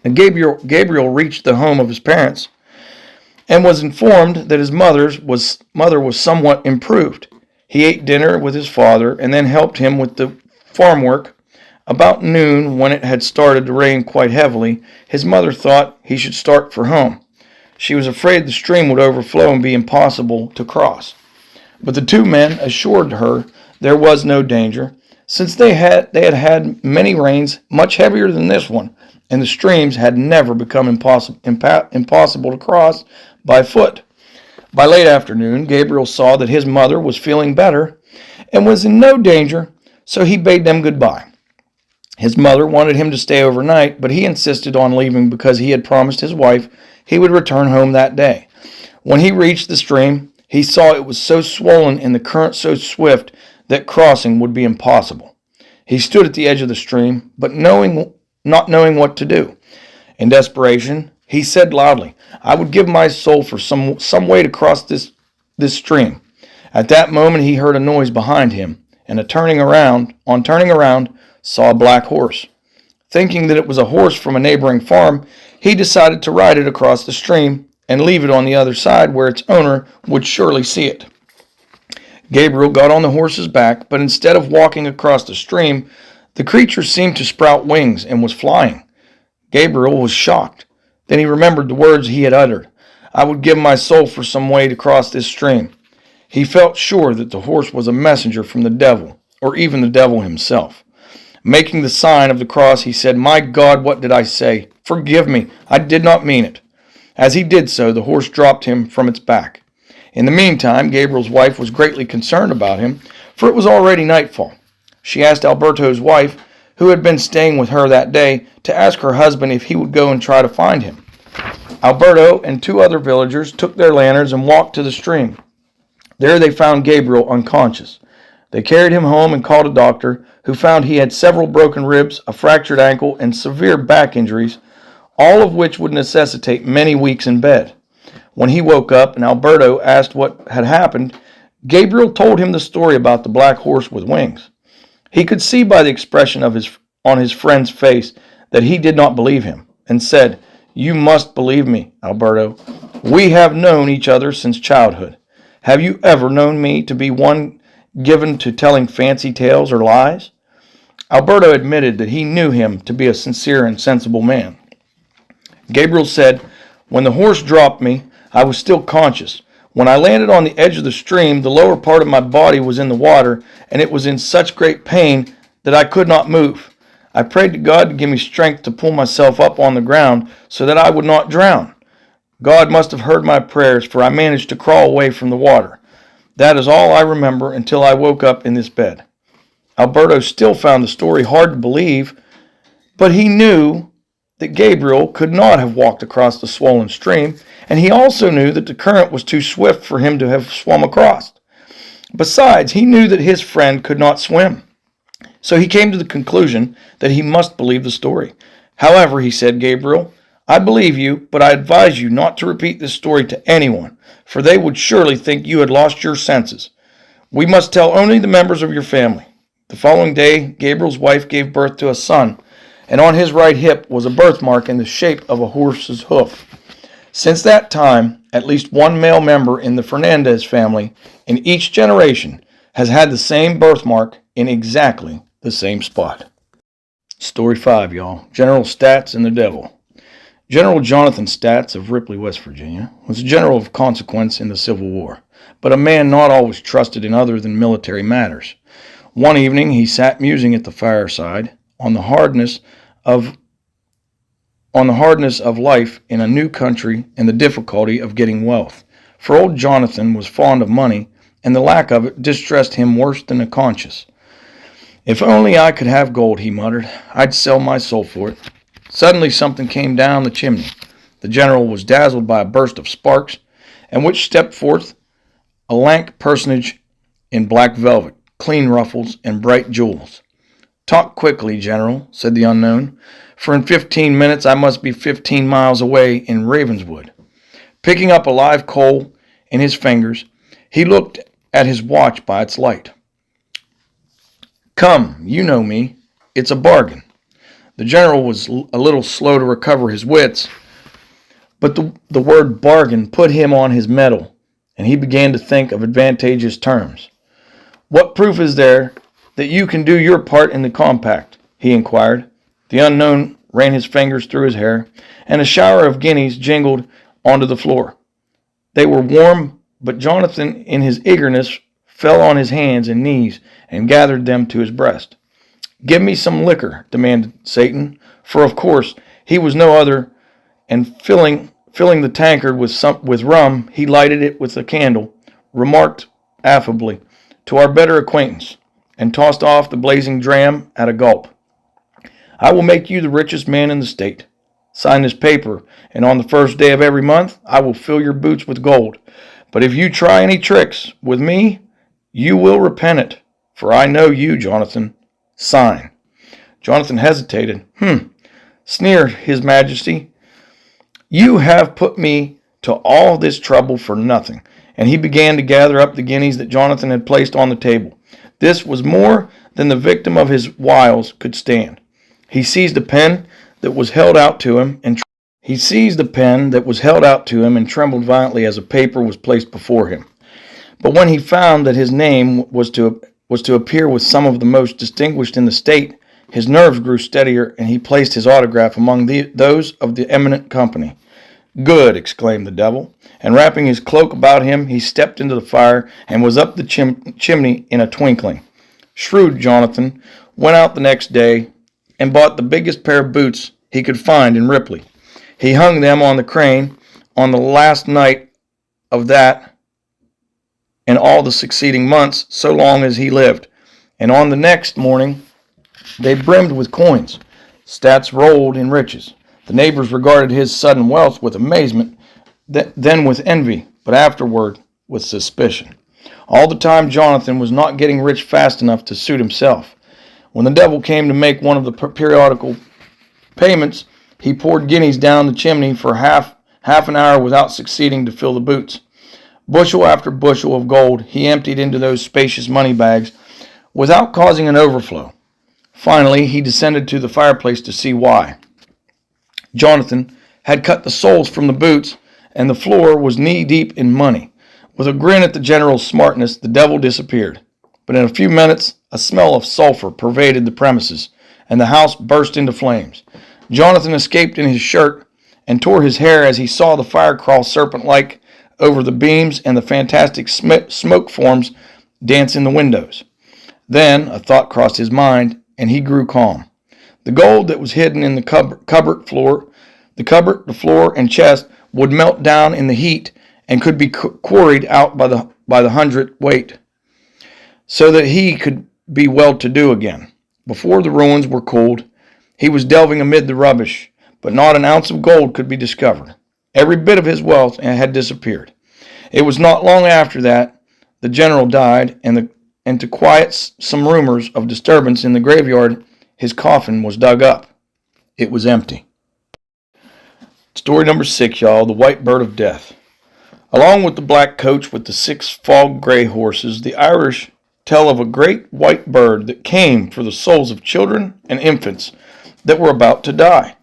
And Gabriel reached the home of his parents and was informed that his mother was somewhat improved. He ate dinner with his father and then helped him with the farm work. About noon, when it had started to rain quite heavily, his mother thought he should start for home. She was afraid the stream would overflow and be impossible to cross. But the two men assured her there was no danger, since they had many rains much heavier than this one, and the streams had never become impossible to cross by foot. By late afternoon, Gabriel saw that his mother was feeling better and was in no danger, so he bade them goodbye. His mother wanted him to stay overnight, but he insisted on leaving because he had promised his wife he would return home that day. When he reached the stream, he saw it was so swollen and the current so swift that crossing would be impossible. He stood at the edge of the stream, but not knowing what to do. In desperation, he said loudly, "I would give my soul for some way to cross this stream." At that moment, he heard a noise behind him, and turning around, saw a black horse. Thinking that it was a horse from a neighboring farm, he decided to ride it across the stream and leave it on the other side where its owner would surely see it. Gabriel got on the horse's back, but instead of walking across the stream, the creature seemed to sprout wings and was flying. Gabriel was shocked. Then he remembered the words he had uttered. "I would give my soul for some way to cross this stream." He felt sure that the horse was a messenger from the devil, or even the devil himself. Making the sign of the cross, he said, "My God, what did I say? Forgive me. I did not mean it." As he did so, the horse dropped him from its back. In the meantime, Gabriel's wife was greatly concerned about him, for it was already nightfall. She asked Alberto's wife, who had been staying with her that day, to ask her husband if he would go and try to find him. Alberto and two other villagers took their lanterns and walked to the stream. There they found Gabriel unconscious. They carried him home and called a doctor, who found he had several broken ribs, a fractured ankle, and severe back injuries, all of which would necessitate many weeks in bed. When he woke up and Alberto asked what had happened, Gabriel told him the story about the black horse with wings. He could see by the expression on his friend's face that he did not believe him, and said, "You must believe me, Alberto. We have known each other since childhood. Have you ever known me to be one given to telling fancy tales or lies?" Alberto admitted that he knew him to be a sincere and sensible man. Gabriel said, "When the horse dropped me, I was still conscious. When I landed on the edge of the stream, the lower part of my body was in the water, and it was in such great pain that I could not move. I prayed to God to give me strength to pull myself up on the ground so that I would not drown. God must have heard my prayers, for I managed to crawl away from the water. That is all I remember until I woke up in this bed." Alberto still found the story hard to believe, but he knew that Gabriel could not have walked across the swollen stream, and he also knew that the current was too swift for him to have swum across. Besides, he knew that his friend could not swim. So he came to the conclusion that he must believe the story. "However," he said, "Gabriel, I believe you, but I advise you not to repeat this story to anyone, for they would surely think you had lost your senses. We must tell only the members of your family." The following day, Gabriel's wife gave birth to a son, and on his right hip was a birthmark in the shape of a horse's hoof. Since that time, at least one male member in the Fernandez family in each generation has had the same birthmark in exactly the same spot. Story 5, y'all. General Stats and the Devil. General Jonathan Stats of Ripley, West Virginia, was a general of consequence in the Civil War, but a man not always trusted in other than military matters. One evening he sat musing at the fireside on the hardness of life in a new country and the difficulty of getting wealth. For old Jonathan was fond of money, and the lack of it distressed him worse than a conscience. "If only I could have gold," he muttered, "I'd sell my soul for it." Suddenly something came down the chimney. The general was dazzled by a burst of sparks, in which stepped forth a lank personage in black velvet, clean ruffles, and bright jewels. "Talk quickly, General," said the unknown, "for in 15 minutes I must be 15 miles away in Ravenswood." Picking up a live coal in his fingers, he looked at his watch by its light. "Come, you know me. It's a bargain." The general was a little slow to recover his wits, but the word bargain put him on his mettle, and he began to think of advantageous terms. What proof is there that you can do your part in the compact? He inquired. The unknown ran his fingers through his hair, and a shower of guineas jingled onto the floor. They were warm, but Jonathan, in his eagerness, fell on his hands and knees and gathered them to his breast. "Give me some liquor," demanded Satan, for of course he was no other, and filling the tankard with rum, he lighted it with a candle, remarked affably, "To our better acquaintance," and tossed off the blazing dram at a gulp. "I will make you the richest man in the state. Sign this paper, and on the first day of every month I will fill your boots with gold. But if you try any tricks with me, you will repent it, for I know you, Jonathan. Sign." Jonathan hesitated. Sneered his majesty. "You have put me to all this trouble for nothing." And he began to gather up the guineas that Jonathan had placed on the table. This was more than the victim of his wiles could stand. He seized a pen that was held out to him and trembled violently as a paper was placed before him. But when he found that his name was to appear with some of the most distinguished in the state, his nerves grew steadier, and he placed his autograph among those of the eminent company. "Good!" exclaimed the devil, and wrapping his cloak about him, he stepped into the fire and was up the chimney in a twinkling. Shrewd Jonathan went out the next day and bought the biggest pair of boots he could find in Ripley. He hung them on the crane on the last night of that and all the succeeding months, so long as he lived, and on the next morning they brimmed with coins. Stats rolled in riches. The neighbors regarded his sudden wealth with amazement, then with envy, but afterward with suspicion. All the time Jonathan was not getting rich fast enough to suit himself. When the devil came to make one of the periodical payments, he poured guineas down the chimney for half an hour without succeeding to fill the boots. Bushel after bushel of gold he emptied into those spacious money bags without causing an overflow. Finally, he descended to the fireplace to see why. Jonathan had cut the soles from the boots, and the floor was knee-deep in money. With a grin at the general's smartness, the devil disappeared. But in a few minutes, a smell of sulfur pervaded the premises, and the house burst into flames. Jonathan escaped in his shirt and tore his hair as he saw the fire crawl serpent-like over the beams and the fantastic smoke forms dance in the windows. Then a thought crossed his mind, and he grew calm. The gold that was hidden in the cupboard, the floor, and chest would melt down in the heat and could be quarried out by the hundredweight, so that he could be well-to-do again. Before the ruins were cooled, he was delving amid the rubbish, but not an ounce of gold could be discovered. Every bit of his wealth had disappeared. It was not long after that the general died, and to quiet some rumors of disturbance in the graveyard, his coffin was dug up. It was empty. Story number 6, y'all, The White Bird of Death. Along with the black coach with the 6 fog-gray horses, the Irish tell of a great white bird that came for the souls of children and infants that were about to die.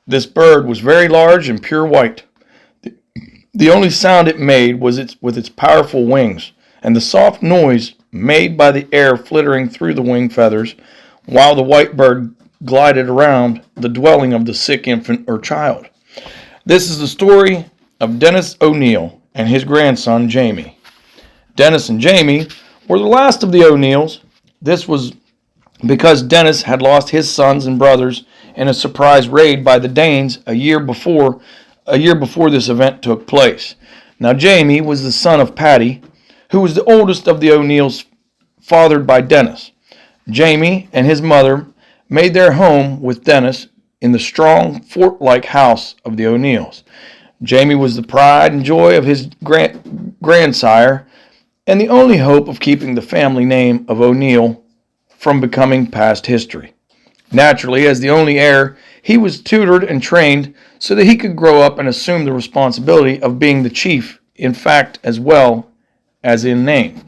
This bird was very large and pure white. The only sound it made was with its powerful wings, and the soft noise made by the air flittering through the wing feathers, while the white bird glided around the dwelling of the sick infant or child. This is the story of Dennis O'Neill and his grandson Jamie. Dennis and Jamie were the last of the O'Neills. This was because Dennis had lost his sons and brothers in a surprise raid by the Danes a year before this event took place. Now Jamie was the son of Paddy, who was the oldest of the O'Neills, fathered by Dennis. Jamie and his mother made their home with Dennis in the strong fort-like house of the O'Neills. Jamie was the pride and joy of his grandsire, and the only hope of keeping the family name of O'Neill from becoming past history. Naturally, as the only heir, he was tutored and trained so that he could grow up and assume the responsibility of being the chief, in fact as well as in name.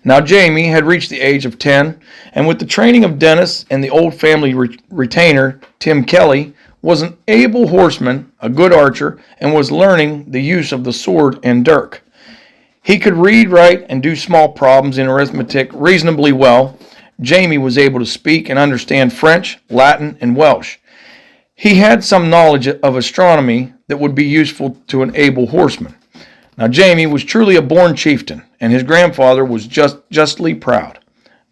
Now Jamie had reached the age of 10, and with the training of Dennis and the old family retainer, Tim Kelly, was an able horseman, a good archer, and was learning the use of the sword and dirk. He could read, write, and do small problems in arithmetic reasonably well. Jamie was able to speak and understand French, Latin, and Welsh. He had some knowledge of astronomy that would be useful to an able horseman. Now Jamie was truly a born chieftain, and his grandfather was justly proud.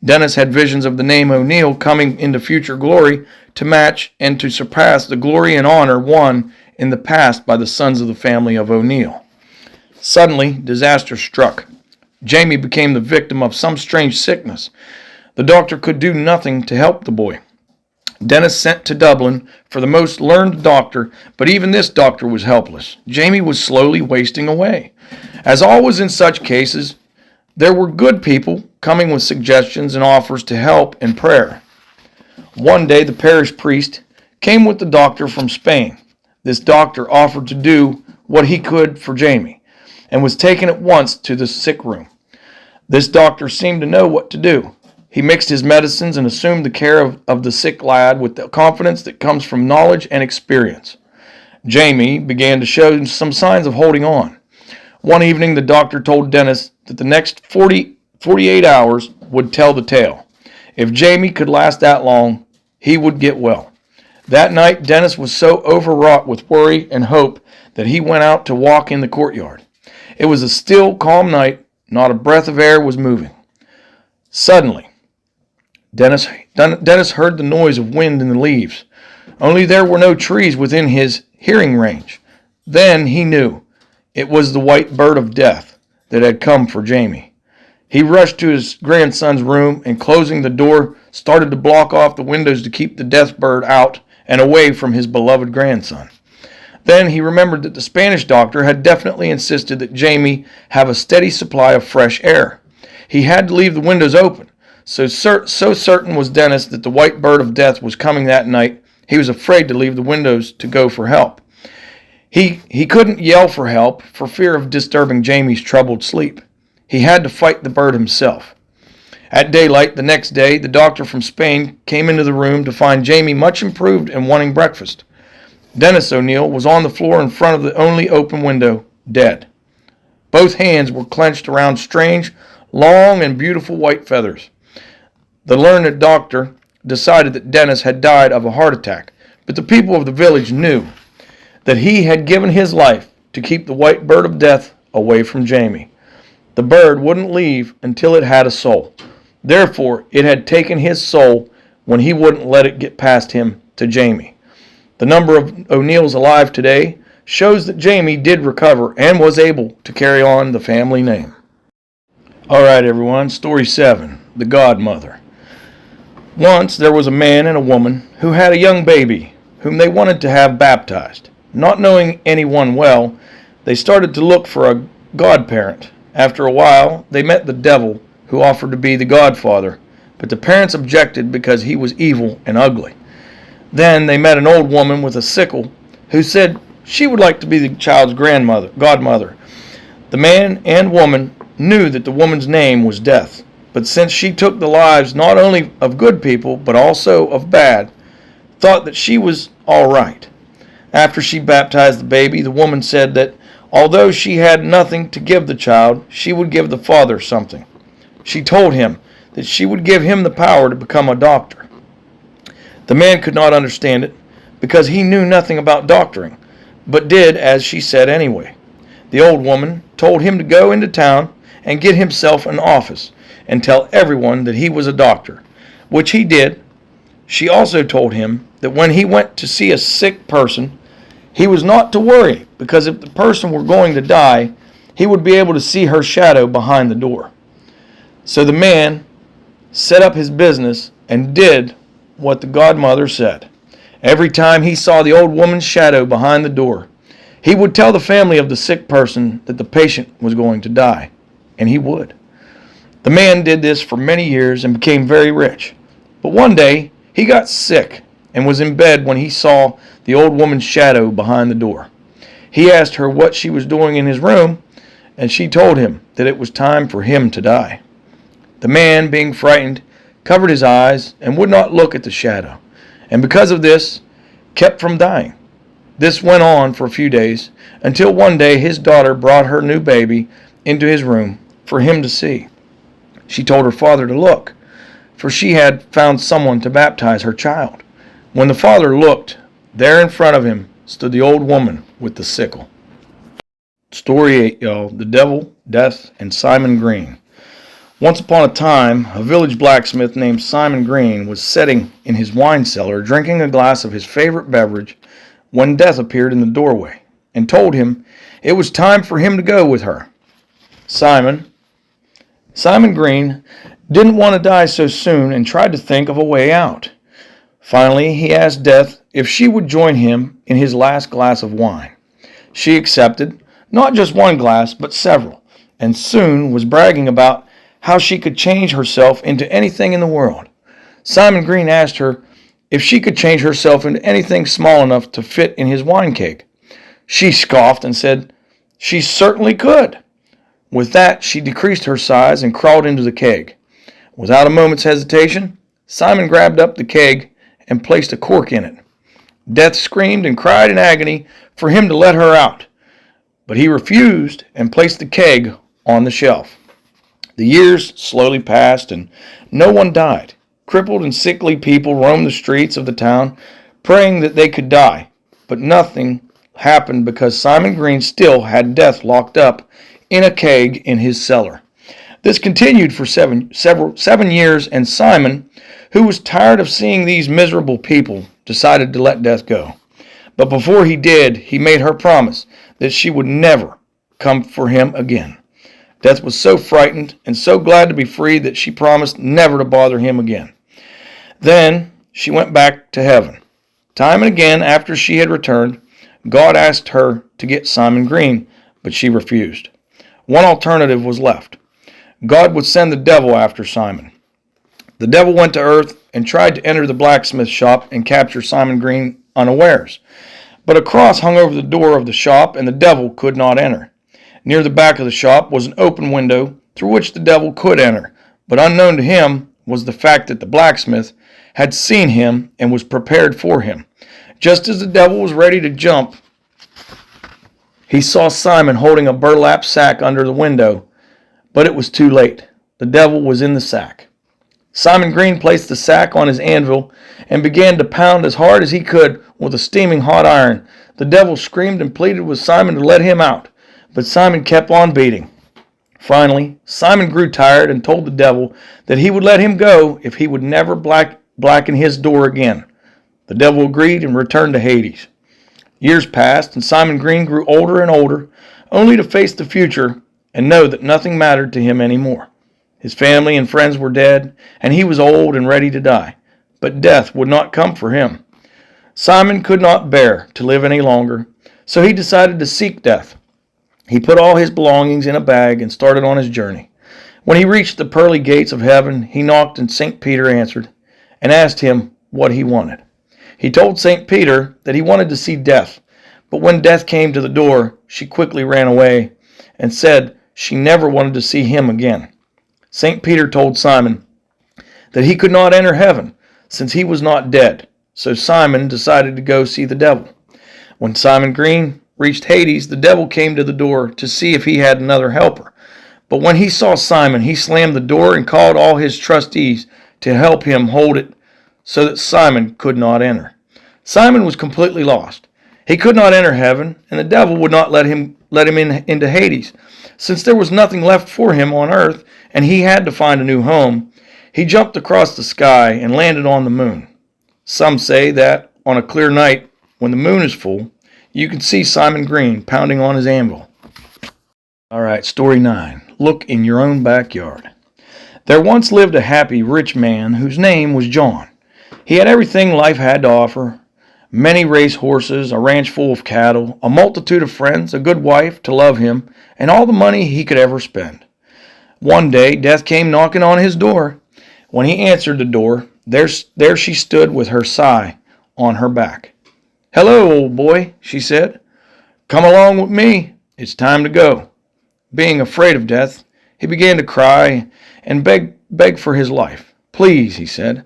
Dennis had visions of the name O'Neill coming into future glory to match and to surpass the glory and honor won in the past by the sons of the family of O'Neill. Suddenly, disaster struck. Jamie became the victim of some strange sickness. The doctor could do nothing to help the boy. Dennis sent to Dublin for the most learned doctor, but even this doctor was helpless. Jamie was slowly wasting away. As always in such cases, there were good people coming with suggestions and offers to help in prayer. One day the parish priest came with the doctor from Spain. This doctor offered to do what he could for Jamie and was taken at once to the sick room. This doctor seemed to know what to do. He mixed his medicines and assumed the care of the sick lad with the confidence that comes from knowledge and experience. Jamie began to show some signs of holding on. One evening, the doctor told Dennis that the next 48 hours would tell the tale. If Jamie could last that long, he would get well. That night, Dennis was so overwrought with worry and hope that he went out to walk in the courtyard. It was a still, calm night. Not a breath of air was moving. Suddenly, Dennis heard the noise of wind in the leaves. Only there were no trees within his hearing range. Then he knew it was the white bird of death that had come for Jamie. He rushed to his grandson's room and, closing the door, started to block off the windows to keep the death bird out and away from his beloved grandson. Then he remembered that the Spanish doctor had definitely insisted that Jamie have a steady supply of fresh air. He had to leave the windows open. So certain was Dennis that the white bird of death was coming that night, he was afraid to leave the windows to go for help. He couldn't yell for help for fear of disturbing Jamie's troubled sleep. He had to fight the bird himself. At daylight the next day, the doctor from Spain came into the room to find Jamie much improved and wanting breakfast. Dennis O'Neill was on the floor in front of the only open window, dead. Both hands were clenched around strange, long and beautiful white feathers. The learned doctor decided that Dennis had died of a heart attack, but the people of the village knew that he had given his life to keep the white bird of death away from Jamie. The bird wouldn't leave until it had a soul. Therefore, it had taken his soul when he wouldn't let it get past him to Jamie. The number of O'Neills alive today shows that Jamie did recover and was able to carry on the family name. All right, everyone, story 7, The Godmother. Once there was a man and a woman who had a young baby whom they wanted to have baptized. Not knowing anyone well, they started to look for a godparent. After a while, they met the devil, who offered to be the godfather, but the parents objected because he was evil and ugly. Then they met an old woman with a sickle who said she would like to be the child's godmother. The man and woman knew that the woman's name was Death, but since she took the lives not only of good people but also of bad, thought that she was all right. After she baptized the baby, the woman said that although she had nothing to give the child, she would give the father something. She told him that she would give him the power to become a doctor. The man could not understand it because he knew nothing about doctoring, but did as she said anyway. The old woman told him to go into town and get himself an office and tell everyone that he was a doctor, which he did. She also told him that when he went to see a sick person, he was not to worry, because if the person were going to die, he would be able to see her shadow behind the door. So the man set up his business and did what the godmother said. Every time he saw the old woman's shadow behind the door, he would tell the family of the sick person that the patient was going to die, and he would. The man did this for many years and became very rich. But one day, he got sick and was in bed when he saw the old woman's shadow behind the door. He asked her what she was doing in his room, and she told him that it was time for him to die. The man, being frightened, covered his eyes and would not look at the shadow, and because of this, kept from dying. This went on for a few days, until one day his daughter brought her new baby into his room for him to see. She told her father to look, for she had found someone to baptize her child. When the father looked, there in front of him stood the old woman with the sickle. Story 8, y'all. The Devil, Death, and Simon Green. Once upon a time, a village blacksmith named Simon Green was sitting in his wine cellar drinking a glass of his favorite beverage when Death appeared in the doorway and told him it was time for him to go with her. Simon Green didn't want to die so soon and tried to think of a way out. Finally, he asked Death if she would join him in his last glass of wine. She accepted, not just one glass, but several, and soon was bragging about how she could change herself into anything in the world. Simon Green asked her if she could change herself into anything small enough to fit in his wine keg. She scoffed and said she certainly could. With that, she decreased her size and crawled into the keg. Without a moment's hesitation, Simon grabbed up the keg and placed a cork in it. Death screamed and cried in agony for him to let her out, but he refused and placed the keg on the shelf. The years slowly passed and no one died. Crippled and sickly people roamed the streets of the town, praying that they could die, but nothing happened because Simon Green still had Death locked up in a keg in his cellar. This continued for seven years, and Simon, who was tired of seeing these miserable people, decided to let Death go. But before he did, he made her promise that she would never come for him again. Death was so frightened and so glad to be free that she promised never to bother him again. Then she went back to heaven. Time and again after she had returned, God asked her to get Simon Green, but she refused. One alternative was left. God would send the devil after Simon. The devil went to earth and tried to enter the blacksmith shop and capture Simon Green unawares. But a cross hung over the door of the shop and the devil could not enter. Near the back of the shop was an open window through which the devil could enter, but unknown to him was the fact that the blacksmith had seen him and was prepared for him. Just as the devil was ready to jump, he saw Simon holding a burlap sack under the window, but it was too late. The devil was in the sack. Simon Green placed the sack on his anvil and began to pound as hard as he could with a steaming hot iron. The devil screamed and pleaded with Simon to let him out, but Simon kept on beating. Finally, Simon grew tired and told the devil that he would let him go if he would never blacken his door again. The devil agreed and returned to Hades. Years passed, and Simon Green grew older and older, only to face the future and know that nothing mattered to him anymore. His family and friends were dead, and he was old and ready to die. But death would not come for him. Simon could not bear to live any longer, so he decided to seek death. He put all his belongings in a bag and started on his journey. When he reached the pearly gates of heaven, he knocked, and St. Peter answered and asked him what he wanted. He told St. Peter that he wanted to see Death, but when Death came to the door, she quickly ran away and said she never wanted to see him again. St. Peter told Simon that he could not enter heaven since he was not dead, so Simon decided to go see the devil. When Simon Green reached Hades, the devil came to the door to see if he had another helper. But when he saw Simon, he slammed the door and called all his trustees to help him hold it so that Simon could not enter. Simon was completely lost. He could not enter heaven, and the devil would not let him into Hades. Since there was nothing left for him on earth, and he had to find a new home, he jumped across the sky and landed on the moon. Some say that on a clear night, when the moon is full, you can see Simon Green pounding on his anvil. All right, story 9. Look in your own backyard. There once lived a happy, rich man whose name was John. He had everything life had to offer: many race horses, a ranch full of cattle, a multitude of friends, a good wife to love him, and all the money he could ever spend. One day, Death came knocking on his door. When he answered the door, there she stood with her sigh on her back. "Hello, old boy," she said. "Come along with me. It's time to go." Being afraid of Death, he began to cry and beg for his life. "Please," he said,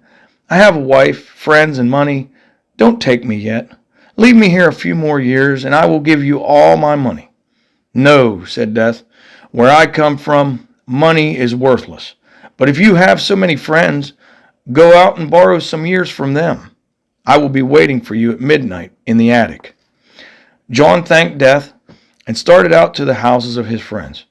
"I have a wife, friends, and money. Don't take me yet. Leave me here a few more years, and I will give you all my money." "No," said Death. Where I come from, money is worthless. But if you have so many friends, go out and borrow some years from them. I will be waiting for you at midnight in the attic." John thanked Death and started out to the houses of his friends.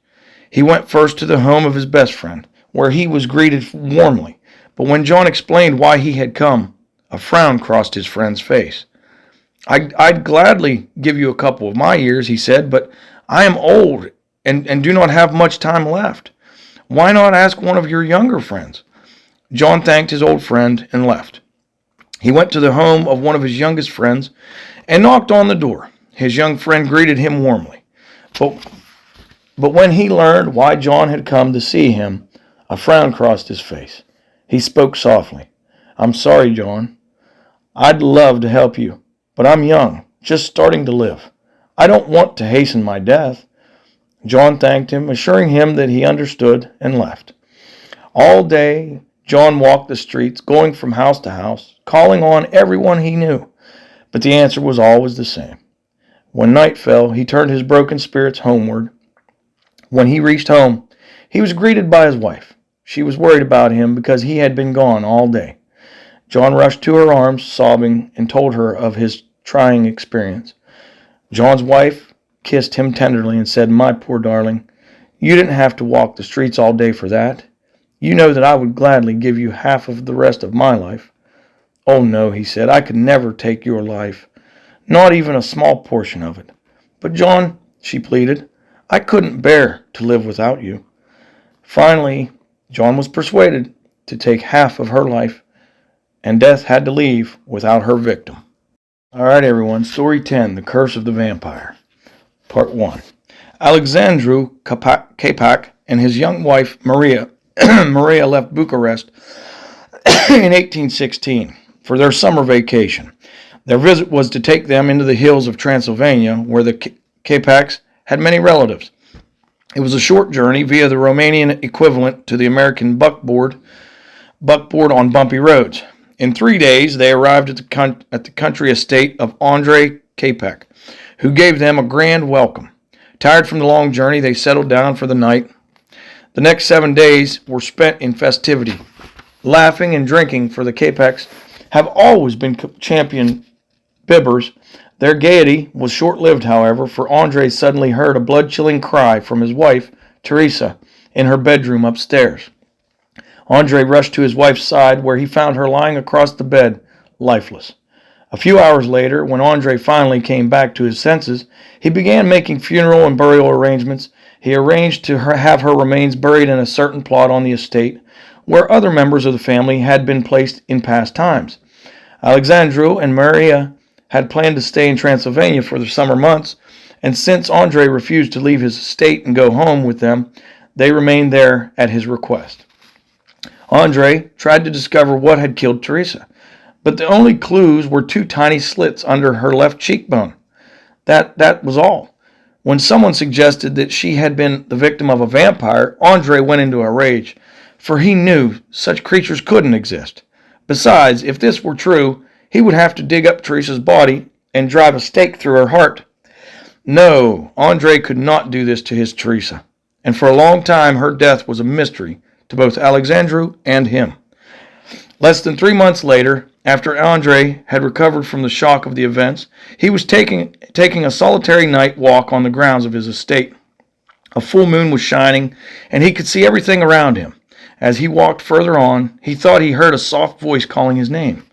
He went first to the home of his best friend, where he was greeted warmly. But when John explained why he had come, a frown crossed his friend's face. I'd gladly give you a couple of my years," he said, "but I am old and do not have much time left. Why not ask one of your younger friends?" John thanked his old friend and left. He went to the home of one of his youngest friends and knocked on the door. His young friend greeted him warmly. But when he learned why John had come to see him, a frown crossed his face. He spoke softly. "I'm sorry, John. I'd love to help you, but I'm young, just starting to live. I don't want to hasten my death." John thanked him, assuring him that he understood, and left. All day, John walked the streets, going from house to house, calling on everyone he knew, but the answer was always the same. When night fell, he turned his broken spirits homeward. When he reached home, he was greeted by his wife. She was worried about him because he had been gone all day. John rushed to her arms, sobbing, and told her of his trying experience. John's wife kissed him tenderly and said, "My poor darling, you didn't have to walk the streets all day for that. You know that I would gladly give you half of the rest of my life." "Oh no," he said, "I could never take your life, not even a small portion of it." "But John," she pleaded, "I couldn't bear to live without you." Finally, John was persuaded to take half of her life, and Death had to leave without her victim. All right, everyone. Story 10, The Curse of the Vampire. Part 1. Alexandru Capac and his young wife, Maria, Maria left Bucharest in 1816 for their summer vacation. Their visit was to take them into the hills of Transylvania, where the Capacs had many relatives. It was a short journey via the Romanian equivalent to the American buckboard on bumpy roads. In 3 days, they arrived at the country estate of Andrei Capac, who gave them a grand welcome. Tired from the long journey, they settled down for the night. The next 7 days were spent in festivity, laughing and drinking, for the Capacs have always been champion bibbers. Their gaiety was short-lived, however, for Andrei suddenly heard a blood-chilling cry from his wife, Teresa, in her bedroom upstairs. Andrei rushed to his wife's side, where he found her lying across the bed, lifeless. A few hours later, when Andrei finally came back to his senses, he began making funeral and burial arrangements. He arranged to have her remains buried in a certain plot on the estate, where other members of the family had been placed in past times. Alexandru and Maria had planned to stay in Transylvania for the summer months, and since Andrei refused to leave his estate and go home with them, they remained there at his request. Andrei tried to discover what had killed Teresa, but the only clues were 2 tiny slits under her left cheekbone. That was all. When someone suggested that she had been the victim of a vampire, Andrei went into a rage, for he knew such creatures couldn't exist. Besides, if this were true, he would have to dig up Teresa's body and drive a stake through her heart. No, Andrei could not do this to his Teresa, and for a long time her death was a mystery to both Alexandru and him. Less than 3 months later, after Andrei had recovered from the shock of the events, he was taking a solitary night walk on the grounds of his estate. A full moon was shining, and he could see everything around him. As he walked further on, he thought he heard a soft voice calling his name.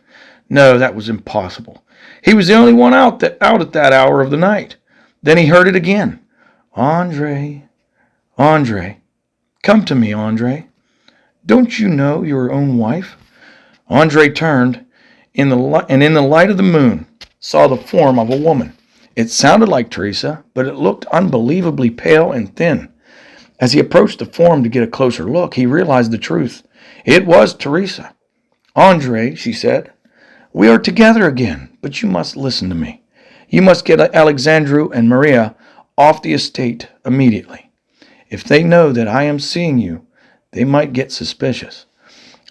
No, that was impossible. He was the only one out at that hour of the night. Then he heard it again. "Andrei, Andrei, come to me, Andrei. Don't you know your own wife?" Andrei turned, and in the light of the moon, saw the form of a woman. It sounded like Teresa, but it looked unbelievably pale and thin. As he approached the form to get a closer look, he realized the truth. It was Teresa. "Andrei," she said, "we are together again, but you must listen to me. You must get Alexandru and Maria off the estate immediately. If they know that I am seeing you, they might get suspicious."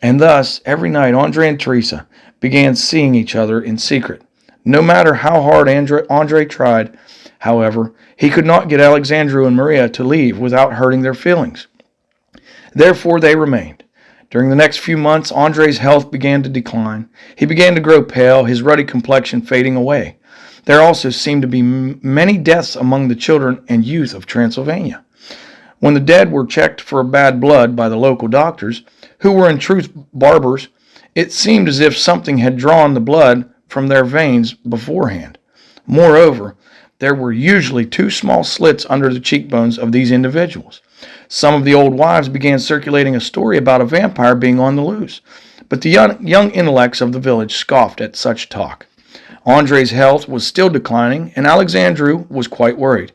And thus, every night, Andrei and Teresa began seeing each other in secret. No matter how hard Andrei tried, However, he could not get Alexandru and Maria to leave without hurting their feelings. Therefore, they remained. During the next few months, Andre's health began to decline. He began to grow pale, his ruddy complexion fading away. There also seemed to be many deaths among the children and youth of Transylvania. When the dead were checked for bad blood by the local doctors, who were in truth barbers, it seemed as if something had drawn the blood from their veins beforehand. Moreover, there were usually 2 small slits under the cheekbones of these individuals. Some of the old wives began circulating a story about a vampire being on the loose, but the young intellects of the village scoffed at such talk. Andre's health was still declining, and Alexandru was quite worried.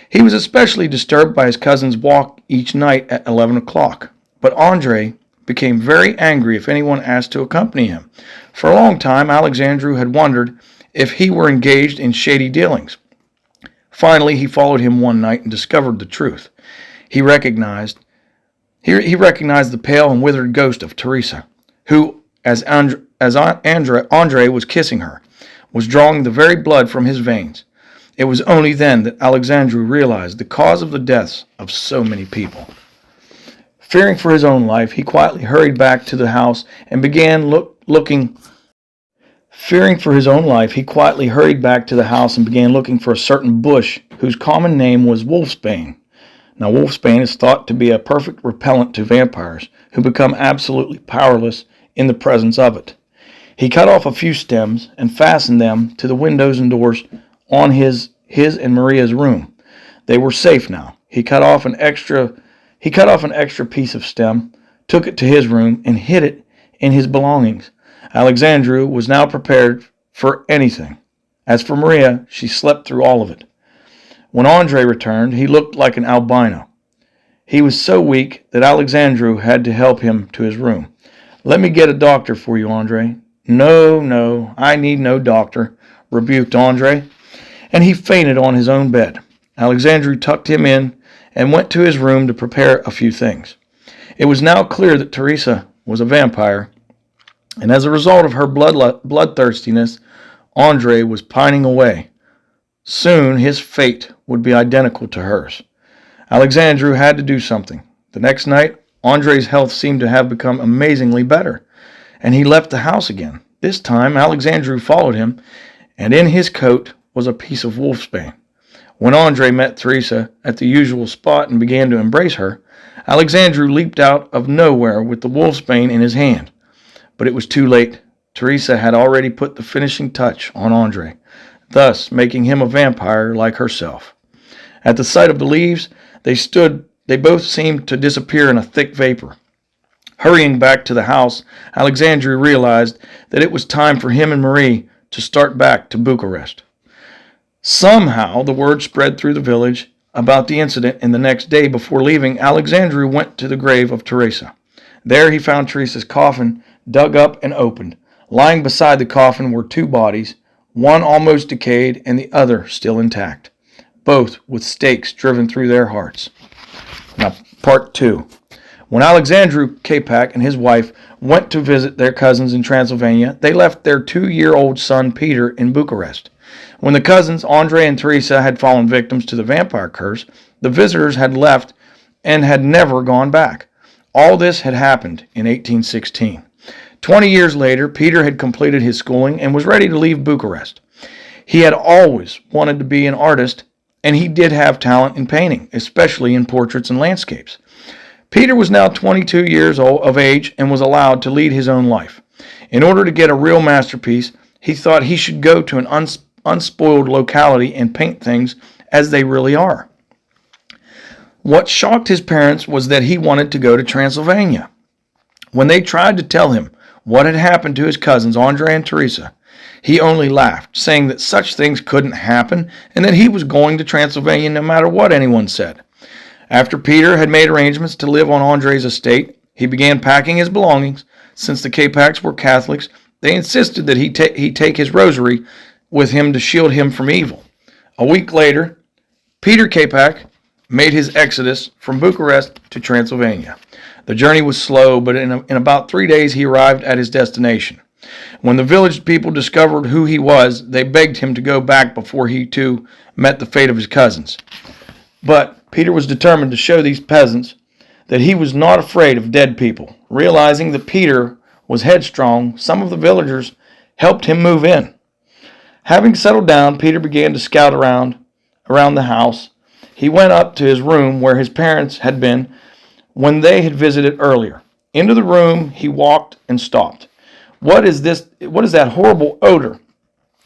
He was especially disturbed by his cousin's walk each night at 11 o'clock, but Andre became very angry if anyone asked to accompany him. For a long time, Alexandru had wondered if he were engaged in shady dealings. Finally, he followed him one night and discovered the truth. He recognized the pale and withered ghost of Teresa, who, as Andre was kissing her, was drawing the very blood from his veins. It was only then that Alexandru realized the cause of the deaths of so many people. Fearing for his own life, he quietly hurried back to the house and began looking for a certain bush whose common name was wolfsbane. Now, wolfsbane is thought to be a perfect repellent to vampires, who become absolutely powerless in the presence of it. He cut off a few stems and fastened them to the windows and doors on his and Maria's room. They were safe now. He cut off an extra piece of stem, took it to his room, and hid it in his belongings. Alexandru was now prepared for anything. As for Maria, she slept through all of it. When Andre returned, he looked like an albino. He was so weak that Alexandru had to help him to his room. "Let me get a doctor for you, Andre." No, I need no doctor," rebuked Andre, and he fainted on his own bed. Alexandru tucked him in and went to his room to prepare a few things. It was now clear that Teresa was a vampire, and as a result of her bloodthirstiness, Andre was pining away. Soon his fate would be identical to hers. Alexandru had to do something. The next night, Andre's health seemed to have become amazingly better, and he left the house again. This time, Alexandru followed him, and in his coat was a piece of wolfsbane. When Andre met Teresa at the usual spot and began to embrace her, Alexandru leaped out of nowhere with the wolfsbane in his hand. But it was too late. Teresa had already put the finishing touch on Andre, thus making him a vampire like herself. At the sight of the leaves, they both seemed to disappear in a thick vapor. Hurrying back to the house, Alexandru realized that it was time for him and Marie to start back to Bucharest. Somehow, the word spread through the village about the incident, and the next day before leaving, Alexandru went to the grave of Teresa. There he found Teresa's coffin dug up and opened. Lying beside the coffin were 2 bodies, one almost decayed and the other still intact, both with stakes driven through their hearts. Now, part 2. When Alexandru Capac and his wife went to visit their cousins in Transylvania, they left their 2-year-old son Peter in Bucharest. When the cousins, Andre and Teresa, had fallen victims to the vampire curse, the visitors had left and had never gone back. All this had happened in 1816. 20 years later, Peter had completed his schooling and was ready to leave Bucharest. He had always wanted to be an artist, and he did have talent in painting, especially in portraits and landscapes. Peter was now 22 years of age and was allowed to lead his own life. In order to get a real masterpiece, he thought he should go to an unspoiled locality and paint things as they really are. What shocked his parents was that he wanted to go to Transylvania. When they tried to tell him what had happened to his cousins, Andre and Teresa, he only laughed, saying that such things couldn't happen and that he was going to Transylvania no matter what anyone said. After Peter had made arrangements to live on Andre's estate, he began packing his belongings. Since the Capacs were Catholics, they insisted that he take his rosary with him to shield him from evil. A week later, Peter Capac made his exodus from Bucharest to Transylvania. The journey was slow, but in about 3 days he arrived at his destination. When the village people discovered who he was, they begged him to go back before he too met the fate of his cousins. But Peter was determined to show these peasants that he was not afraid of dead people. Realizing that Peter was headstrong, some of the villagers helped him move in. Having settled down, Peter began to scout around the house. He went up to his room where his parents had been when they had visited earlier. Into the room he walked and stopped. What is that horrible odor?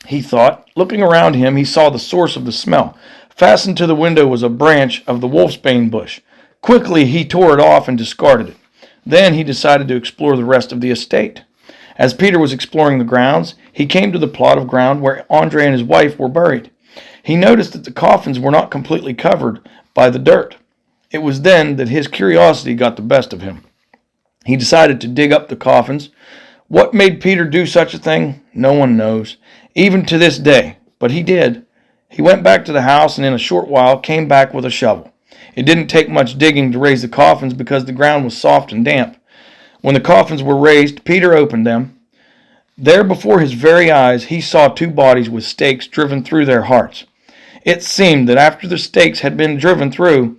He thought. Looking around him, he saw the source of the smell. Fastened to the window was a branch of the wolfsbane bush. Quickly he tore it off and discarded it. Then he decided to explore the rest of the estate. As Peter was exploring the grounds, he came to the plot of ground where Andre and his wife were buried. He noticed that the coffins were not completely covered by the dirt. It was then that his curiosity got the best of him. He decided to dig up the coffins. What made Peter do such a thing? No one knows, even to this day, but he did. He went back to the house and in a short while came back with a shovel. It didn't take much digging to raise the coffins because the ground was soft and damp. When the coffins were raised, Peter opened them. There before his very eyes, he saw two bodies with stakes driven through their hearts. It seemed that after the stakes had been driven through,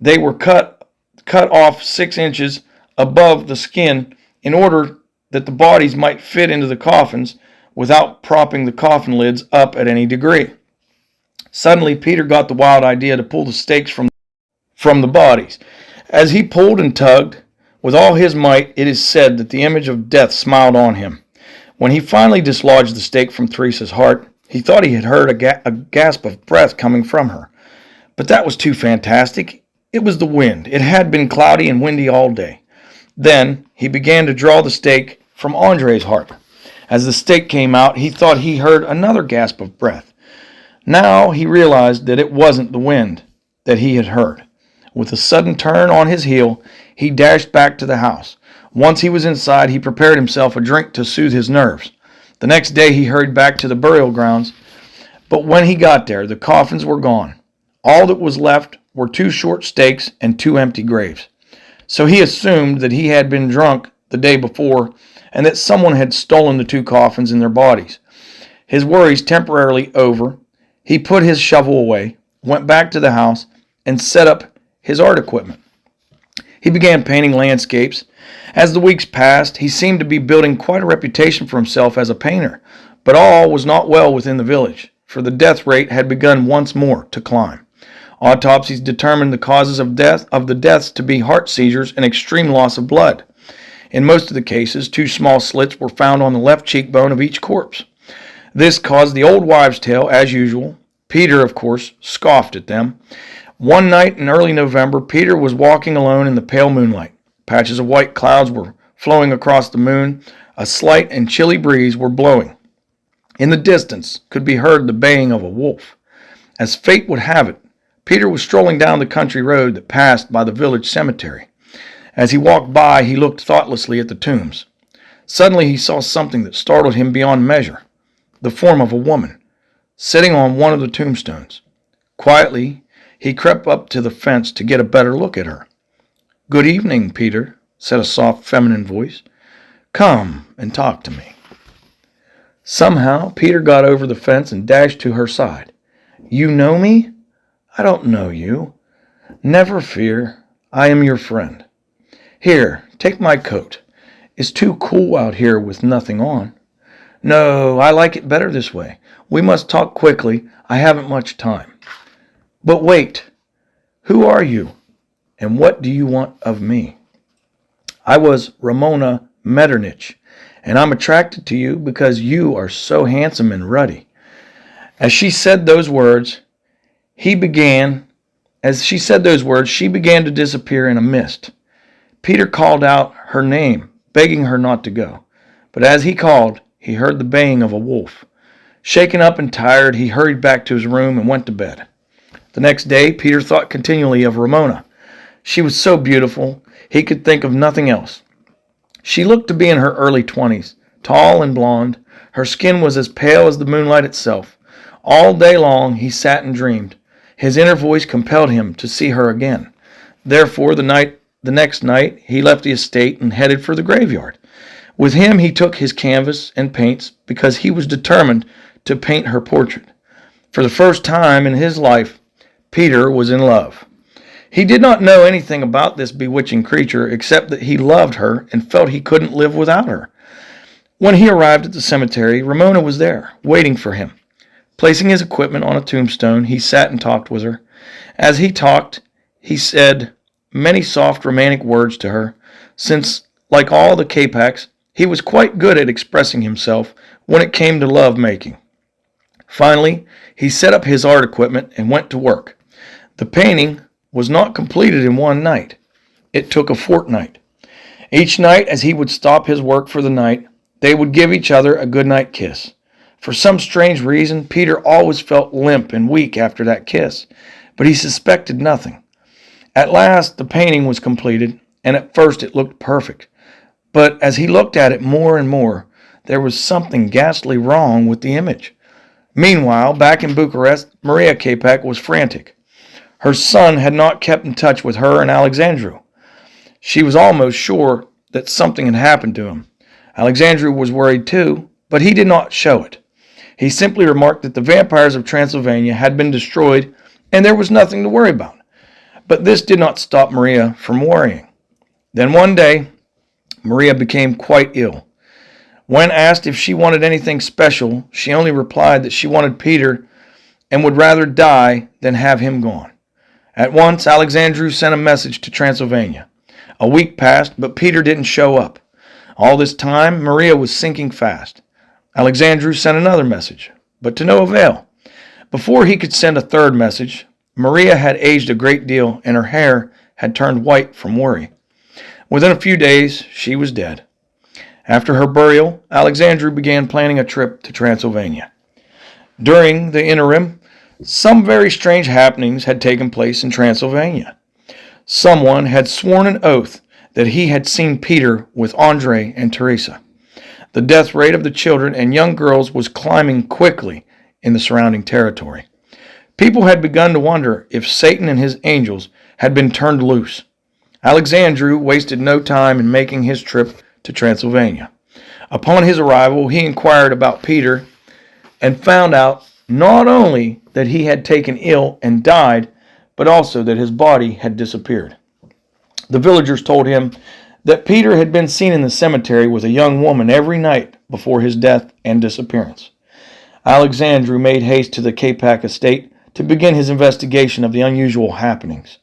they were cut off 6 inches above the skin in order that the bodies might fit into the coffins without propping the coffin lids up at any degree. Suddenly, Peter got the wild idea to pull the stakes from the bodies. As he pulled and tugged with all his might, it is said that the image of death smiled on him. When he finally dislodged the stake from Theresa's heart, he thought he had heard a gasp of breath coming from her. But that was too fantastic. It was the wind. It had been cloudy and windy all day. Then he began to draw the stake from Andre's heart. As the stake came out, he thought he heard another gasp of breath. Now he realized that it wasn't the wind that he had heard. With a sudden turn on his heel, he dashed back to the house. Once he was inside, he prepared himself a drink to soothe his nerves. The next day he hurried back to the burial grounds, but when he got there, the coffins were gone. All that was left were 2 short stakes and 2 empty graves. So he assumed that he had been drunk the day before and that someone had stolen the 2 coffins and their bodies. His worries temporarily over, he put his shovel away, went back to the house, and set up his art equipment. He began painting landscapes. As the weeks passed, he seemed to be building quite a reputation for himself as a painter, but all was not well within the village, for the death rate had begun once more to climb. Autopsies determined the causes of the deaths to be heart seizures and extreme loss of blood. In most of the cases, 2 small slits were found on the left cheekbone of each corpse. This caused the old wives' tale, as usual. Peter, of course, scoffed at them. One night in early November, Peter was walking alone in the pale moonlight. Patches of white clouds were flowing across the moon. A slight and chilly breeze were blowing. In the distance could be heard the baying of a wolf. As fate would have it, Peter was strolling down the country road that passed by the village cemetery. As he walked by, he looked thoughtlessly at the tombs. Suddenly he saw something that startled him beyond measure. The form of a woman, sitting on one of the tombstones. Quietly, he crept up to the fence to get a better look at her. "Good evening, Peter," said a soft feminine voice. "Come and talk to me." Somehow, Peter got over the fence and dashed to her side. "You know me?" "I don't know you." "Never fear. I am your friend. Here, take my coat. It's too cool out here with nothing on." "No, I like it better this way. We must talk quickly. I haven't much time." "But wait. Who are you? And what do you want of me?" "I was Ramona Metternich, and I'm attracted to you because you are so handsome and ruddy." As she said those words, she began to disappear in a mist. Peter called out her name, begging her not to go. But as he called, he heard the baying of a wolf. Shaken up and tired, he hurried back to his room and went to bed. The next day, Peter thought continually of Ramona. She was so beautiful, he could think of nothing else. She looked to be in her early 20s, tall and blonde. Her skin was as pale as the moonlight itself. All day long he sat and dreamed. His inner voice compelled him to see her again. Therefore, the next night, he left the estate and headed for the graveyard. With him he took his canvas and paints because he was determined to paint her portrait. For the first time in his life, Peter was in love. He did not know anything about this bewitching creature except that he loved her and felt he couldn't live without her. When he arrived at the cemetery, Ramona was there, waiting for him. Placing his equipment on a tombstone, he sat and talked with her. As he talked, he said many soft, romantic words to her, since, like all the Capacs, he was quite good at expressing himself when it came to love-making. Finally, he set up his art equipment and went to work. The painting was not completed in one night. It took a fortnight. Each night, as he would stop his work for the night, they would give each other a goodnight kiss. For some strange reason, Peter always felt limp and weak after that kiss, but he suspected nothing. At last, the painting was completed, and at first it looked perfect. But as he looked at it more and more, there was something ghastly wrong with the image. Meanwhile, back in Bucharest, Maria Capac was frantic. Her son had not kept in touch with her and Alexandru. She was almost sure that something had happened to him. Alexandru was worried too, but he did not show it. He simply remarked that the vampires of Transylvania had been destroyed and there was nothing to worry about. But this did not stop Maria from worrying. Then one day, Maria became quite ill. When asked if she wanted anything special, she only replied that she wanted Peter and would rather die than have him gone. At once, Alexandru sent a message to Transylvania. A week passed, but Peter didn't show up. All this time, Maria was sinking fast. Alexandru sent another message, but to no avail. Before he could send a third message, Maria had aged a great deal and her hair had turned white from worry. Within a few days, she was dead. After her burial, Alexandru began planning a trip to Transylvania. During the interim, some very strange happenings had taken place in Transylvania. Someone had sworn an oath that he had seen Peter with Andre and Teresa. The death rate of the children and young girls was climbing quickly in the surrounding territory. People had begun to wonder if Satan and his angels had been turned loose. Alexandru wasted no time in making his trip to Transylvania. Upon his arrival, he inquired about Peter and found out not only that he had taken ill and died, but also that his body had disappeared. The villagers told him that Peter had been seen in the cemetery with a young woman every night before his death and disappearance. Alexandru made haste to the Capac estate to begin his investigation of the unusual happenings.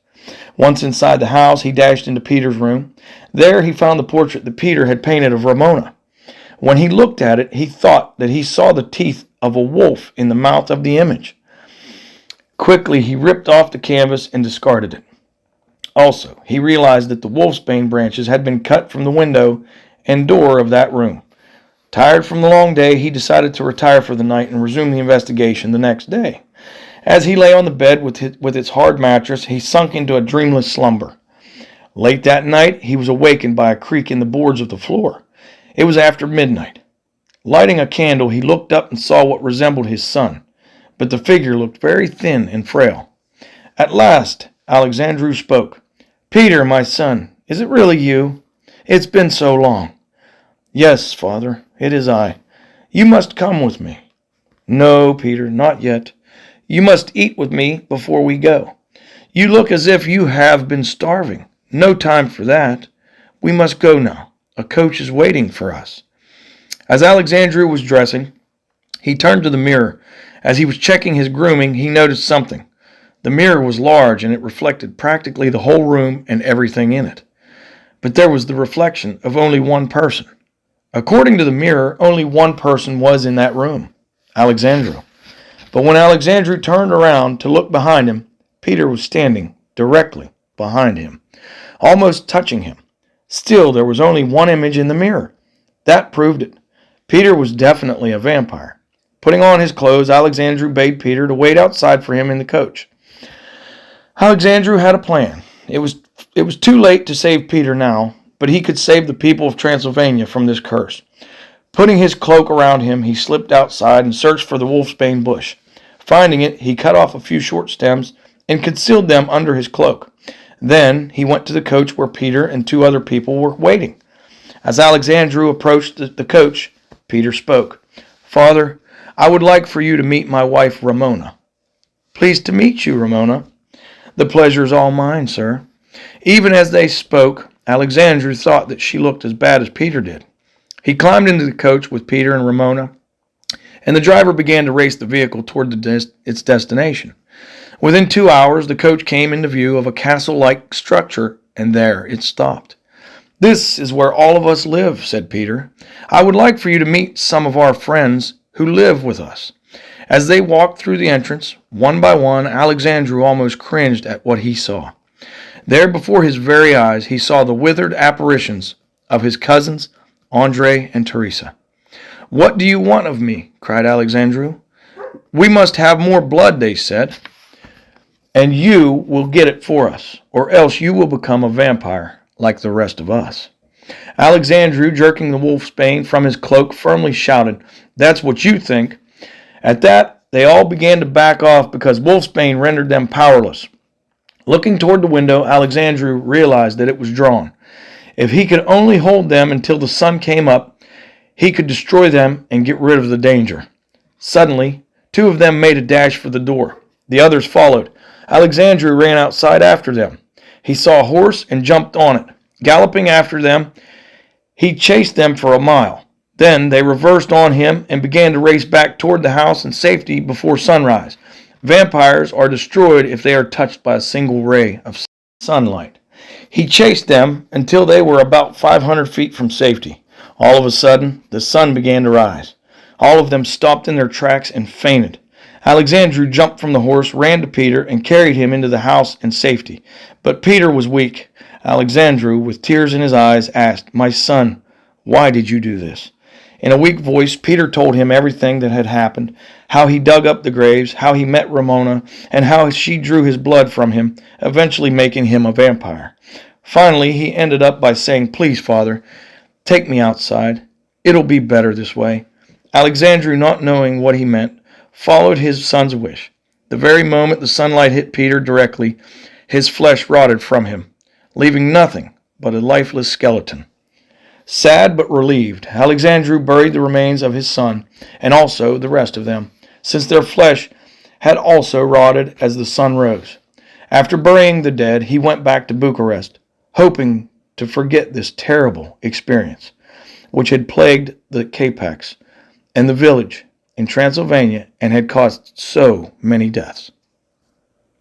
Once inside the house, he dashed into Peter's room. There he found the portrait that Peter had painted of Ramona. When he looked at it, he thought that he saw the teeth of a wolf in the mouth of the image. Quickly, he ripped off the canvas and discarded it. Also, he realized that the wolfsbane branches had been cut from the window and door of that room. Tired from the long day, he decided to retire for the night and resume the investigation the next day. As he lay on the bed with its hard mattress, he sunk into a dreamless slumber. Late that night, he was awakened by a creak in the boards of the floor. It was after midnight. Lighting a candle, he looked up and saw what resembled his son, but the figure looked very thin and frail. At last, Alexandru spoke. "Peter, my son, is it really you? It's been so long." "Yes, father, it is I. You must come with me." "No, Peter, not yet. You must eat with me before we go. You look as if you have been starving. No time for that. We must go now. A coach is waiting for us." As Alexandru was dressing, he turned to the mirror. As he was checking his grooming, he noticed something. The mirror was large and it reflected practically the whole room and everything in it. But there was the reflection of only one person. According to the mirror, only one person was in that room, Alexandru. But when Alexandru turned around to look behind him, Peter was standing directly behind him, almost touching him. Still, there was only one image in the mirror. That proved it. Peter was definitely a vampire. Putting on his clothes, Alexandru bade Peter to wait outside for him in the coach. Alexandru had a plan. It was too late to save Peter now, but he could save the people of Transylvania from this curse. Putting his cloak around him, he slipped outside and searched for the wolfsbane bush. Finding it, he cut off a few short stems and concealed them under his cloak. Then he went to the coach where Peter and two other people were waiting. As Alexandru approached the coach, Peter spoke. Father, I would like for you to meet my wife, Ramona. Pleased to meet you, Ramona. The pleasure is all mine, sir. Even as they spoke, Alexandru thought that she looked as bad as Peter did. He climbed into the coach with Peter and Ramona, and the driver began to race the vehicle toward its destination. Within 2 hours, the coach came into view of a castle-like structure, and there it stopped. This is where all of us live, said Peter. I would like for you to meet some of our friends who live with us. As they walked through the entrance, one by one, Alexandru almost cringed at what he saw. There before his very eyes, he saw the withered apparitions of his cousins, Andre and Teresa. What do you want of me? Cried Alexandru. We must have more blood, they said, and you will get it for us, or else you will become a vampire like the rest of us. Alexandru, jerking the wolfsbane from his cloak, firmly shouted, That's what you think. At that, they all began to back off because wolfsbane rendered them powerless. Looking toward the window, Alexandru realized that it was drawn. If he could only hold them until the sun came up, he could destroy them and get rid of the danger. Suddenly, 2 of them made a dash for the door. The others followed. Alexandru ran outside after them. He saw a horse and jumped on it. Galloping after them, he chased them for a mile. Then they reversed on him and began to race back toward the house in safety before sunrise. Vampires are destroyed if they are touched by a single ray of sunlight. He chased them until they were about 500 feet from safety. All of a sudden, the sun began to rise. All of them stopped in their tracks and fainted. Alexandru jumped from the horse, ran to Peter, and carried him into the house in safety. But Peter was weak. Alexandru, with tears in his eyes, asked, My son, why did you do this? In a weak voice, Peter told him everything that had happened, how he dug up the graves, how he met Ramona, and how she drew his blood from him, eventually making him a vampire. Finally, he ended up by saying, Please, Father, take me outside. It'll be better this way. Alexandru, not knowing what he meant, followed his son's wish. The very moment the sunlight hit Peter directly, his flesh rotted from him, leaving nothing but a lifeless skeleton. Sad but relieved, Alexandru buried the remains of his son, and also the rest of them, since their flesh had also rotted as the sun rose. After burying the dead, he went back to Bucharest, hoping to forget this terrible experience, which had plagued the Capacs and the village in Transylvania and had caused so many deaths.